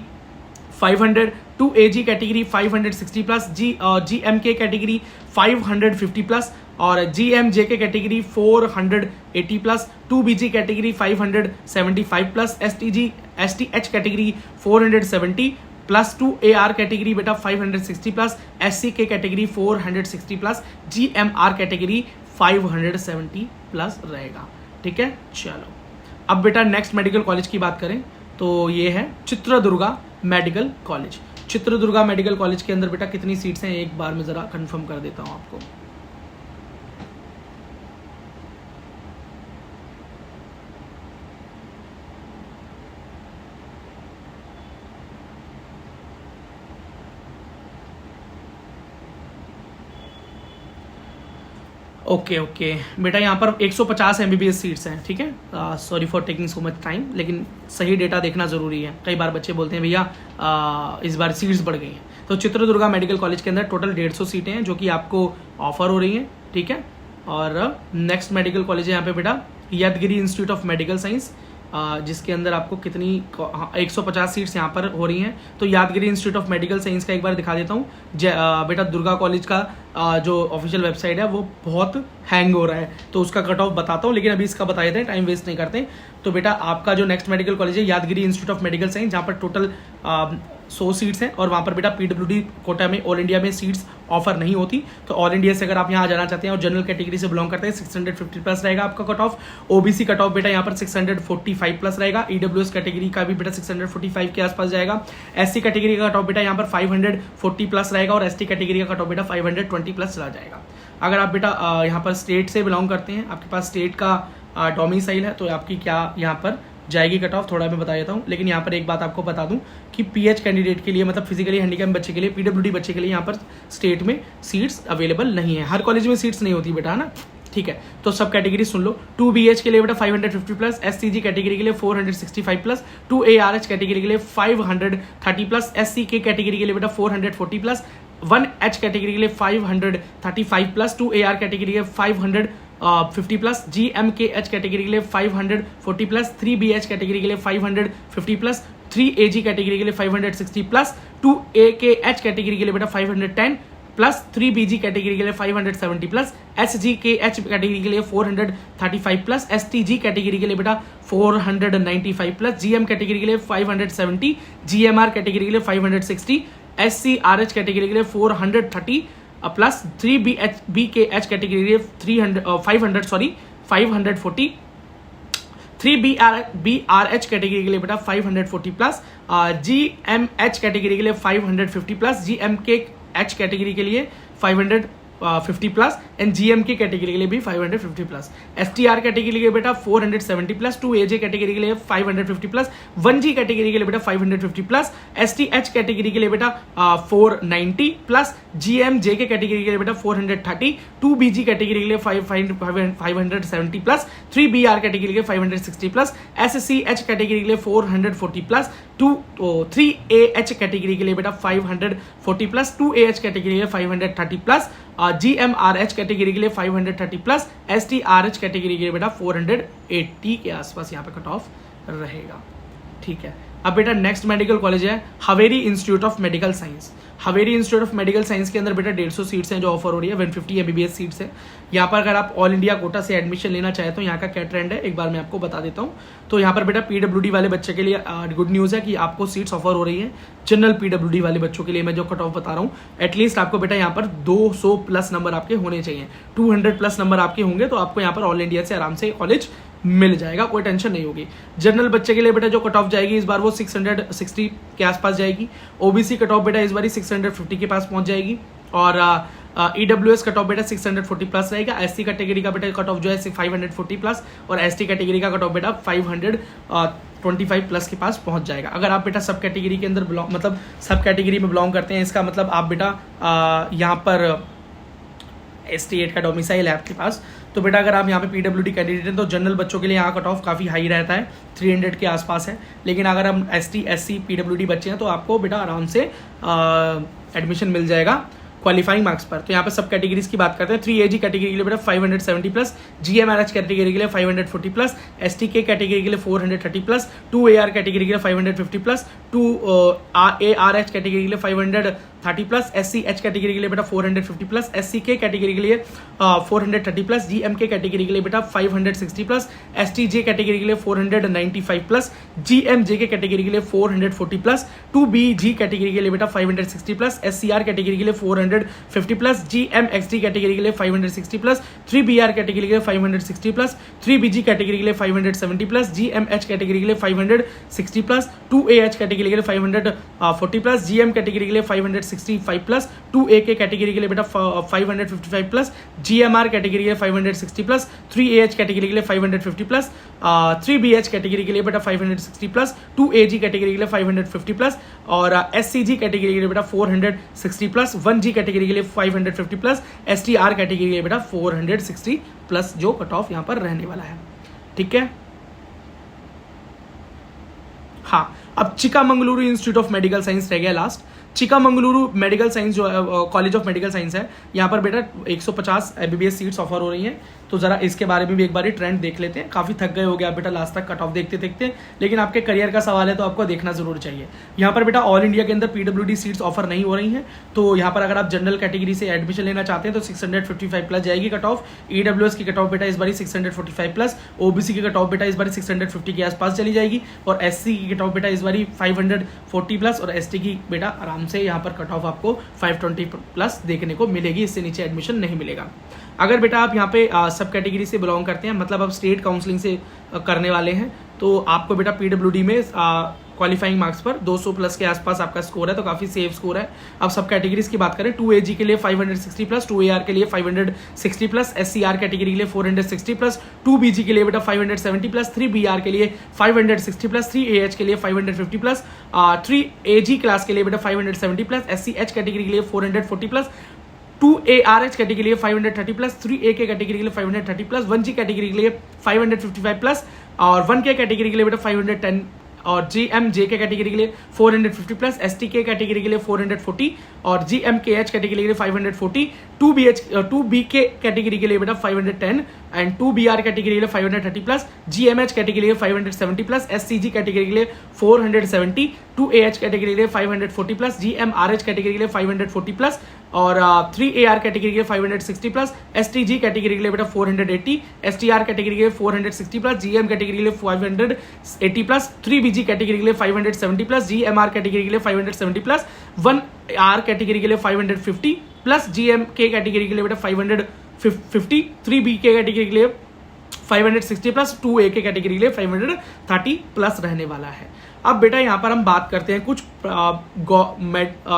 500, 2 AG category 560 plus, GMK category 550 plus और GMJK category 480 plus, 2 BG category 575 plus, STH category 470 plus, 2 AR category बेटा 560 plus, SCK category 460 plus, GMR category 570 plus रहेगा। ठीक है, चलो अब बेटा next medical college की बात करें तो ये है Chitradurga medical college. Chitradurga medical college के अंदर बेटा कितनी सीट्स हैं एक बार मैं ज़रा कंफर्म कर देता हूँ आपको। ओके बेटा यहाँ पर 150 MBBS सीट्स हैं, ठीक है। Sorry for taking so much time, लेकिन सही डेटा देखना ज़रूरी है। कई बार बच्चे बोलते हैं भैया इस बार सीट्स बढ़ गई हैं। तो चित्रदुर्गा मेडिकल कॉलेज के अंदर टोटल 150 सीटें हैं जो कि आपको ऑफर हो रही हैं, ठीक है। और नेक्स्ट मेडिकल कॉलेज है यहाँ पे बेटा यादगिरी इंस्टीट्यूट ऑफ मेडिकल साइंस, जिसके अंदर आपको कितनी 150 सीट्स यहाँ पर हो रही हैं। तो यादगिरी इंस्टीट्यूट ऑफ मेडिकल साइंस का एक बार दिखा देता हूँ। बेटा दुर्गा कॉलेज का जो ऑफिशियल वेबसाइट है वो बहुत हैंग हो रहा है, तो उसका कट ऑफ बताता हूँ, लेकिन अभी इसका बता देते हैं, टाइम वेस्ट नहीं करते। तो बेटा आपका जो नेक्स्ट मेडिकल कॉलेज है यादगिरी इंस्टीट्यूट ऑफ मेडिकल साइंस, जहाँ पर टोटल 100 सीट्स हैं और वहाँ पर बेटा PWD कोटा में ऑल इंडिया में सीट्स ऑफर नहीं होती। तो ऑल इंडिया से अगर आप यहाँ जाना चाहते हैं और जनरल कैटेगरी से बिलोंग करते हैं 650 प्लस रहेगा आपका cut off. OBC cut off बेटा यहाँ पर 645 प्लस रहेगा। EWS कैटेगरी का भी बेटा 645 के आसपास जाएगा। SC कैटेगरी का कट ऑफ बेटा यहाँ पर 540 प्लस रहेगा और ST कैटेगरी का कट ऑफ बेटा 520 प्लस चला जाएगा। अगर आप बेटा यहाँ पर स्टेट से बिलोंग करते हैं, आपके पास स्टेट का डोमिसाइल है, तो आपकी क्या यहाँ पर जाएगी कट ऑफ, थोड़ा मैं बता देता हूँ। लेकिन यहाँ पर एक बात आपको बता दूं कि PH कैंडिडेट के लिए, मतलब फिजिकली हैंडीकैप बच्चे के लिए, PWD बच्चे के लिए यहाँ पर स्टेट में सीट्स अवेलेबल नहीं है। हर कॉलेज में सीट्स नहीं होती बेटा, है ना, ठीक है। तो सब कैटेगरी सुन लो। 2BH के लिए बेटा 550 प्लस, SCG कैटेगरी के लिए 465 प्लस, 2ARH कैटेगरी के लिए 530 प्लस, SCK कैटेगरी के लिए बेटा 440 प्लस, 1H कैटेगरी के लिए 535 प्लस, 2AR कैटेगरी के 550 प्लस, GMKH कैटेगरी के लिए 540 प्लस, 3BH कैटेगरी के लिए 550 प्लस, 3AG कैटेगरी के लिए 560 प्लस, 2AKH कैटेगरी के लिए बेटा 510 प्लस, 3BG कैटेगरी के लिए 570 प्लस, SGKH कैटेगरी के लिए 435 प्लस, STG कैटेगरी के लिए बेटा 495 प्लस, GM कैटेगरी के लिए 570, GMR कैटेगरी के लिए 560, SCRH कैटेगरी के लिए 430 प्लस, 3BKH कैटेगरी के लिए 540, 3BRH कैटेगरी के लिए बेटा 540 प्लस, GMH कैटेगरी के लिए 550 प्लस, GMKH कैटेगरी के लिए 550 प्लस एंड GMK कैटेगरी के लिए भी 550 प्लस, STR कैटेगरी के लिए बेटा 470 प्लस, 2AJ कैटेगरी के लिए 550 प्लस, 1G कैटेगरी के लिए बेटा 550 प्लस, STH कैटेगरी के लिए बेटा 490 प्लस, GMJK कैटेगरी के लिए बेटा 430, 2BG कैटेगरी के लिए 570 प्लस, 3BR कैटेगरी के लिए 560 प्लस, SCH कैटेगरी के लिए 440 प्लस, 3AH कैटेगरी के लिए बेटा 540 प्लस, 2AH कैटेगरी के लिए 530 प्लस, GMRH कैटेगरी के लिए 530 प्लस, STRH कैटेगरी के लिए बेटा 480 के आसपास यहाँ पे कट ऑफ रहेगा, ठीक है। अब बेटा नेक्स्ट मेडिकल कॉलेज है Haveri institute of medical science. Haveri institute of medical science के अंदर बेटा 150 सीट्स हैं जो ऑफर हो रही है, 150 MBBS सीट्स है। यहाँ पर अगर आप ऑल इंडिया कोटा से एडमिशन लेना चाहे तो यहाँ का क्या ट्रेंड है एक बार मैं आपको बता देता हूँ। तो यहाँ पर बेटा PWD वाले बच्चे के लिए गुड न्यूज़ है कि आपको सीट्स ऑफर हो रही है। जनरल PWD वाले बच्चों के लिए मैं जो कट ऑफ बता रहा हूँ, एटलीस्ट आपको बेटा यहाँ पर 200 प्लस नंबर आपके होने चाहिए। 200 प्लस नंबर आपके होंगे तो आपको यहाँ पर ऑल इंडिया से आराम से कॉलेज मिल जाएगा, कोई टेंशन नहीं होगी। जनरल बच्चे के लिए बेटा जो कट ऑफ जाएगी इस बार वो 660 के आसपास जाएगी। OBC कट ऑफ बेटा इस बार 650 के पास पहुंच जाएगी और EWS कट ऑफ बेटा 640 प्लस रहेगा। SC कैटेगरी का बेटा कट ऑफ जो है 540 प्लस और ST कैटेगरी का कट ऑफ बेटा 525 प्लस के पास पहुंच जाएगा। अगर आप बेटा सब कैटेगरी के अंदर मतलब सब कैटेगरी में बिलोंग करते हैं, इसका मतलब आप बेटा यहाँ पर ST8 का डोमिसाइल है आपके पास, तो बेटा अगर आप यहाँ पे PWD कैंडिडेट हैं तो जनरल बच्चों के लिए यहाँ कट ऑफ काफ़ी हाई रहता है, 300 के आसपास है। लेकिन अगर हम ST SC PWD बच्चे हैं तो आपको बेटा आराम से एडमिशन मिल जाएगा क्वालिफाइंग मार्क्स पर। तो यहाँ पे सब कैटेगरीज की बात करते हैं। 3AG कैटेगरी के लिए बेटा 570 प्लस, GMRH कैटेगरी के लिए 540 प्लस, STK कैटेगरी के लिए 430 प्लस, 2AR कैटेगरी के लिए 550 प्लस, 2ARH कैटेगरी के लिए 530 प्लस, SCH कैटेगरी के लिए बेटा 450 प्लस, SCK कैटेगरी के लिए 430 प्लस, GMK कैटेगरी के लिए बेटा 560 प्लस, STJ कैटेगरी के लिए 495 प्लस, GMJK कैटेगरी के लिए 440 प्लस, 2BG कैटेगरी के लिए बेटा 560 प्लस, SCR कैटेगरी के लिए 450 प्लस, GMXD कैटेगरी के लिए 560 प्लस, 3BR कैटेगरी के लिए 560 प्लस, 3BG कैटेगरी के लिए 570 प्लस, GMH कैटेगरी के लिए 560 प्लस, 2AH कैटेगरी के लिए 540 प्लस, GM कैटेगरी के लिए 560 565 प्लस, 2A के कैटेगरी के लिए बेटा 555 प्लस, GMR कैटेगरी के लिए 560 प्लस, 3AH कैटेगरी के लिए 550 प्लस, 3BH कैटेगरी के लिए बेटा 560 प्लस, 2AG कैटेगरी के लिए 550 प्लस और SCG कैटेगरी के लिए बेटा 460 प्लस, 1G कैटेगरी के लिए 550 प्लस, STR कैटेगरी के लिए बेटा 460 प्लस जो कट ऑफ यहाँ पर रहने वाला है। ठीक है, हाँ, अब चिकामंगलुरु इंस्टीट्यूट ऑफ मेडिकल साइंस रह गया लास्ट। चिकामंगलुरु मेडिकल साइंस जो कॉलेज ऑफ मेडिकल साइंस है, यहाँ पर बेटा 150 MBBS सीट्स ऑफर हो रही हैं। तो जरा इसके बारे में भी एक बार ट्रेंड देख लेते हैं। काफी थक गए हो गए आप बेटा लास्ट तक कट ऑफ देखते देखते, लेकिन आपके करियर का सवाल है तो आपको देखना जरूर चाहिए। यहाँ पर बेटा ऑल इंडिया के अंदर PWD सीट्स ऑफर नहीं हो रही हैं। तो यहाँ पर अगर आप जनरल कैटेगरी से एडमिशन लेना चाहते हैं तो 655 प्लस जाएगी कट ऑफ। EWS की कट ऑफ बेटा इस बार 645 प्लस, OBC की कट ऑफ बेटा इस बार 650 के आसपास चली जाएगी और SC की कट ऑफ बेटा इस बार 540 प्लस और ST की बेटा आराम से यहाँ पर कट ऑफ आपको 520 प्लस देखने को मिलेगी। इससे नीचे एडमिशन नहीं मिलेगा। अगर बेटा आप यहाँ पे सब कैटेगरी से बिलोंग करते हैं, मतलब आप स्टेट काउंसलिंग से करने वाले हैं, तो आपको बेटा PWD में क्वालिफाइंग मार्क्स पर 200 प्लस के आसपास आपका स्कोर है, तो काफी सेफ स्कोर है। अब सब कैटेगरीज की बात करें, 2AG के लिए 560 प्लस, 2AR के लिए 560 प्लस, SCR कैटेगरी के लिए 460 प्लस, 2BG के लिए बेटा 570 प्लस, 3BR के लिए 560 प्लस, 3AH के लिए 550 प्लस, 3AG क्लास के लिए बेटा 570 प्लस, SCH कैटेगरी के लिए 440 प्लस, 2ARH कैटेगरी के लिए 530 प्लस, 3A के कैटेगरी के लिए 530 प्लस, 1G कैटेगरी के लिए 555 प्लस और 1K कैटेगरी के लिए बेटा 510 और GMJ के कैटेगरी के लिए 450 प्लस, STK कैटेगरी के लिए 440 और GMKH कैटेगरी के लिए 540, 2BK कैटेगरी के लिए बेटा 510 एंड 2BR कैटेगरी के लिए 530 प्लस, GMH कैटेगरी के लिए 570 प्लस, SCG कैटेगरी के लिए 470, 2AH कैटेगरी के लिए 540 प्लस, GMRH कैटेगरी के लिए 540 प्लस और 3AR कैटेगरी के लिए 560 प्लस, STG कैटेगरी के लिए बेटा 480, STR कैटेगरी के लिए 460 प्लस, GM कैटेगरी के लिए 580 प्लस, 3BG कैटेगरी के लिए 570 प्लस, GMR कैटेगरी के लिए 570 प्लस, 1R कैटेगरी के लिए 550 प्लस, GMK कैटेगरी के लिए बेटा 550, 3BK कैटेगरी के लिए 560 प्लस, 2A के कैटेगरी के लिए 530 प्लस रहने वाला है। अब बेटा यहाँ पर हम बात करते हैं कुछ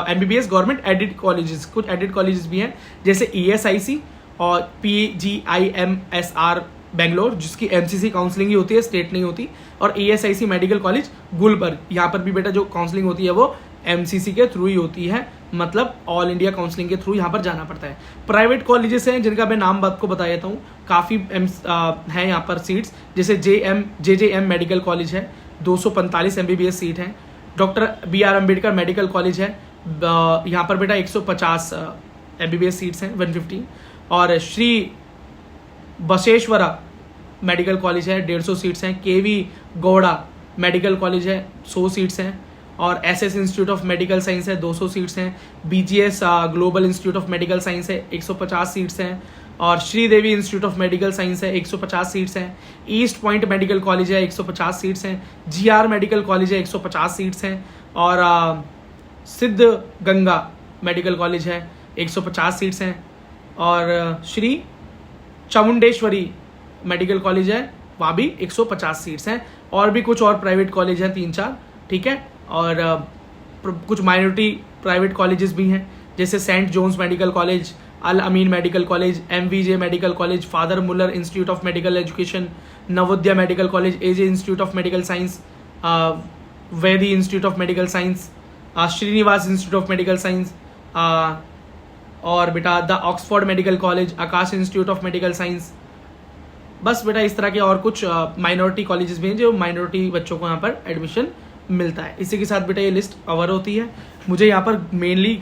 MBBS गवर्नमेंट एडेड कॉलेजेस, कुछ एडेड कॉलेजेस भी हैं जैसे ESIC और PGIMSR बेंगलोर, जिसकी MCC काउंसलिंग ही होती है, स्टेट नहीं होती, और ESIC मेडिकल कॉलेज गुलबर्ग, यहाँ पर भी बेटा जो काउंसलिंग होती है वो MCC के थ्रू ही होती है, मतलब ऑल इंडिया काउंसलिंग के थ्रू यहाँ पर जाना पड़ता है। प्राइवेट कॉलेजेस हैं जिनका मैं नाम आपको बता देता हूँ, काफ़ी हैं यहाँ पर सीट्स, जैसे JJM मेडिकल कॉलेज है, 245 MBBS सीट हैं। Doctor BR Ambedkar medical college है, यहाँ पर बेटा 150 MBBS सीट्स हैं, 150, और श्री बसवेश्वरा मेडिकल कॉलेज है, 150 सीट्स हैं। KV गौड़ा मेडिकल कॉलेज है, 100 सीट्स हैं, और SS institute of medical science है, 200 सीट्स हैं। BGS global institute of medical science है, 150 सीट्स हैं, और Sridevi institute of medical science है, 150 सीट्स हैं। ईस्ट पॉइंट मेडिकल कॉलेज है, 150 सीट्स हैं। GR मेडिकल कॉलेज है, 150 सीट्स हैं, और सिद्ध गंगा मेडिकल कॉलेज है, 150 सीट्स हैं, और श्री चामुंडेश्वरी मेडिकल कॉलेज है, वहाँ भी 150 सीट्स हैं, और भी कुछ और प्राइवेट कॉलेज हैं 3-4, ठीक है, और कुछ माइनॉरिटी प्राइवेट कॉलेजेस भी हैं जैसे saint Johns medical college, Al Ameen medical college, MVJ medical college, father Muller institute of medical education, Navodaya medical college, AJ institute of medical science, Vaidehi institute of medical science, Srinivas institute of medical science, और बेटा the Oxford medical college, Akash institute of medical science. बस बेटा इस तरह के और कुछ minority colleges भी हैं जो माइनॉरिटी बच्चों को यहाँ पर एडमिशन मिलता है। इसी के साथ बेटा ये लिस्ट कवर होती है। मुझे यहाँ पर mainly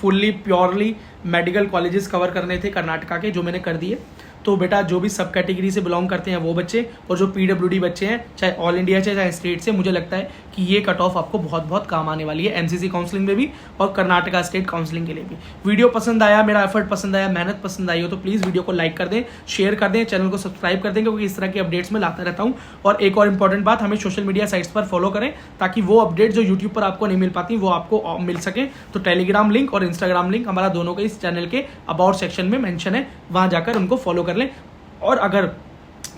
fully purely medical colleges cover करने थे कर्नाटका के, जो मैंने कर दिए। तो बेटा जो भी सब कैटेगरी से बिलोंग करते हैं वो बच्चे, और जो PWD बच्चे हैं, चाहे ऑल इंडिया चाहे स्टेट से, मुझे लगता है कि ये कट ऑफ आपको बहुत बहुत काम आने वाली है MCC काउंसलिंग में भी और कर्नाटका स्टेट काउंसलिंग के लिए भी। वीडियो पसंद आया, मेरा एफर्ट पसंद आया, मेहनत पसंद आई हो तो प्लीज़ वीडियो को लाइक कर दें, शेयर कर दें, चैनल को सब्सक्राइब कर दें, क्योंकि इस तरह की अपडेट्स मैं लाता रहता हूँ। और एक और इंपॉर्टेंट बात, हमें सोशल मीडिया साइट्स पर फॉलो करें ताकि वो अपडेट जो यूट्यूब पर आपको नहीं मिल पाती वो आपको मिल सके। तो टेलीग्राम लिंक और इंस्टाग्राम लिंक हमारा दोनों के इस चैनल के अबाउट सेक्शन में मेंशन है, वहाँ जाकर उनको फॉलो कर लें। और अगर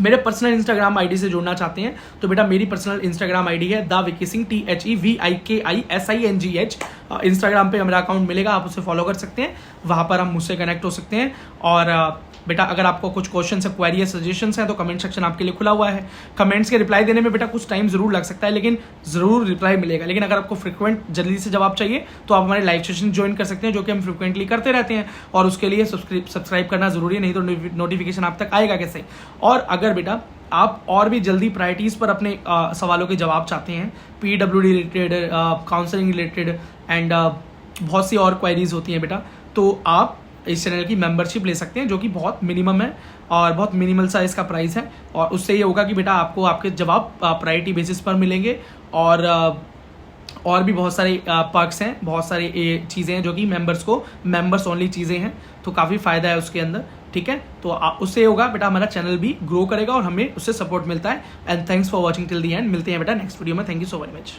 मेरे पर्सनल इंस्टाग्राम आईडी से जुड़ना चाहते हैं तो बेटा मेरी पर्सनल इंस्टाग्राम आईडी है the Vicky Singh, THEVIKISINGH। Instagram पे मेरा अकाउंट मिलेगा, आप उसे फॉलो कर सकते हैं, वहाँ पर हम मुझसे कनेक्ट हो सकते हैं। और बेटा अगर आपको कुछ क्वेश्चन है, क्वेरी है, सजेशंस हैं तो कमेंट सेक्शन आपके लिए खुला हुआ है। कमेंट्स के रिप्लाई देने में बेटा कुछ टाइम जरूर लग सकता है, लेकिन ज़रूर रिप्लाई मिलेगा। लेकिन अगर आपको फ्रिक्वेंट जल्दी से जवाब चाहिए तो आप हमारे लाइव सेशन ज्वाइन कर सकते हैं, जो कि हम फ्रिक्वेंटली करते रहते हैं, और उसके लिए सब्सक्राइब करना जरूरी है, नहीं तो नोटिफिकेशन आप तक आएगा कैसे। और अगर बेटा आप और भी जल्दी प्रायोरिटीज़ पर अपने सवालों के जवाब चाहते हैं, PWD related, counselling related and बहुत सी और क्वेरीज होती हैं बेटा, तो आप इस चैनल की मेंबरशिप ले सकते हैं, जो कि बहुत मिनिमम है और बहुत मिनिमल सा इसका प्राइस है। और उससे ये होगा कि बेटा आपको आपके जवाब प्रायोरिटी बेसिस पर मिलेंगे, और भी बहुत सारे पर्क्स हैं, बहुत सारी चीज़ें हैं जो कि मेंबर्स ओनली चीज़ें हैं, तो काफ़ी फ़ायदा है उसके अंदर। ठीक है, तो उससे होगा बेटा हमारा चैनल भी ग्रो करेगा और हमें उससे सपोर्ट मिलता है। And thanks for watching till the and. मिलते हैं बेटा नेक्स्ट वीडियो में। Thank you so very much.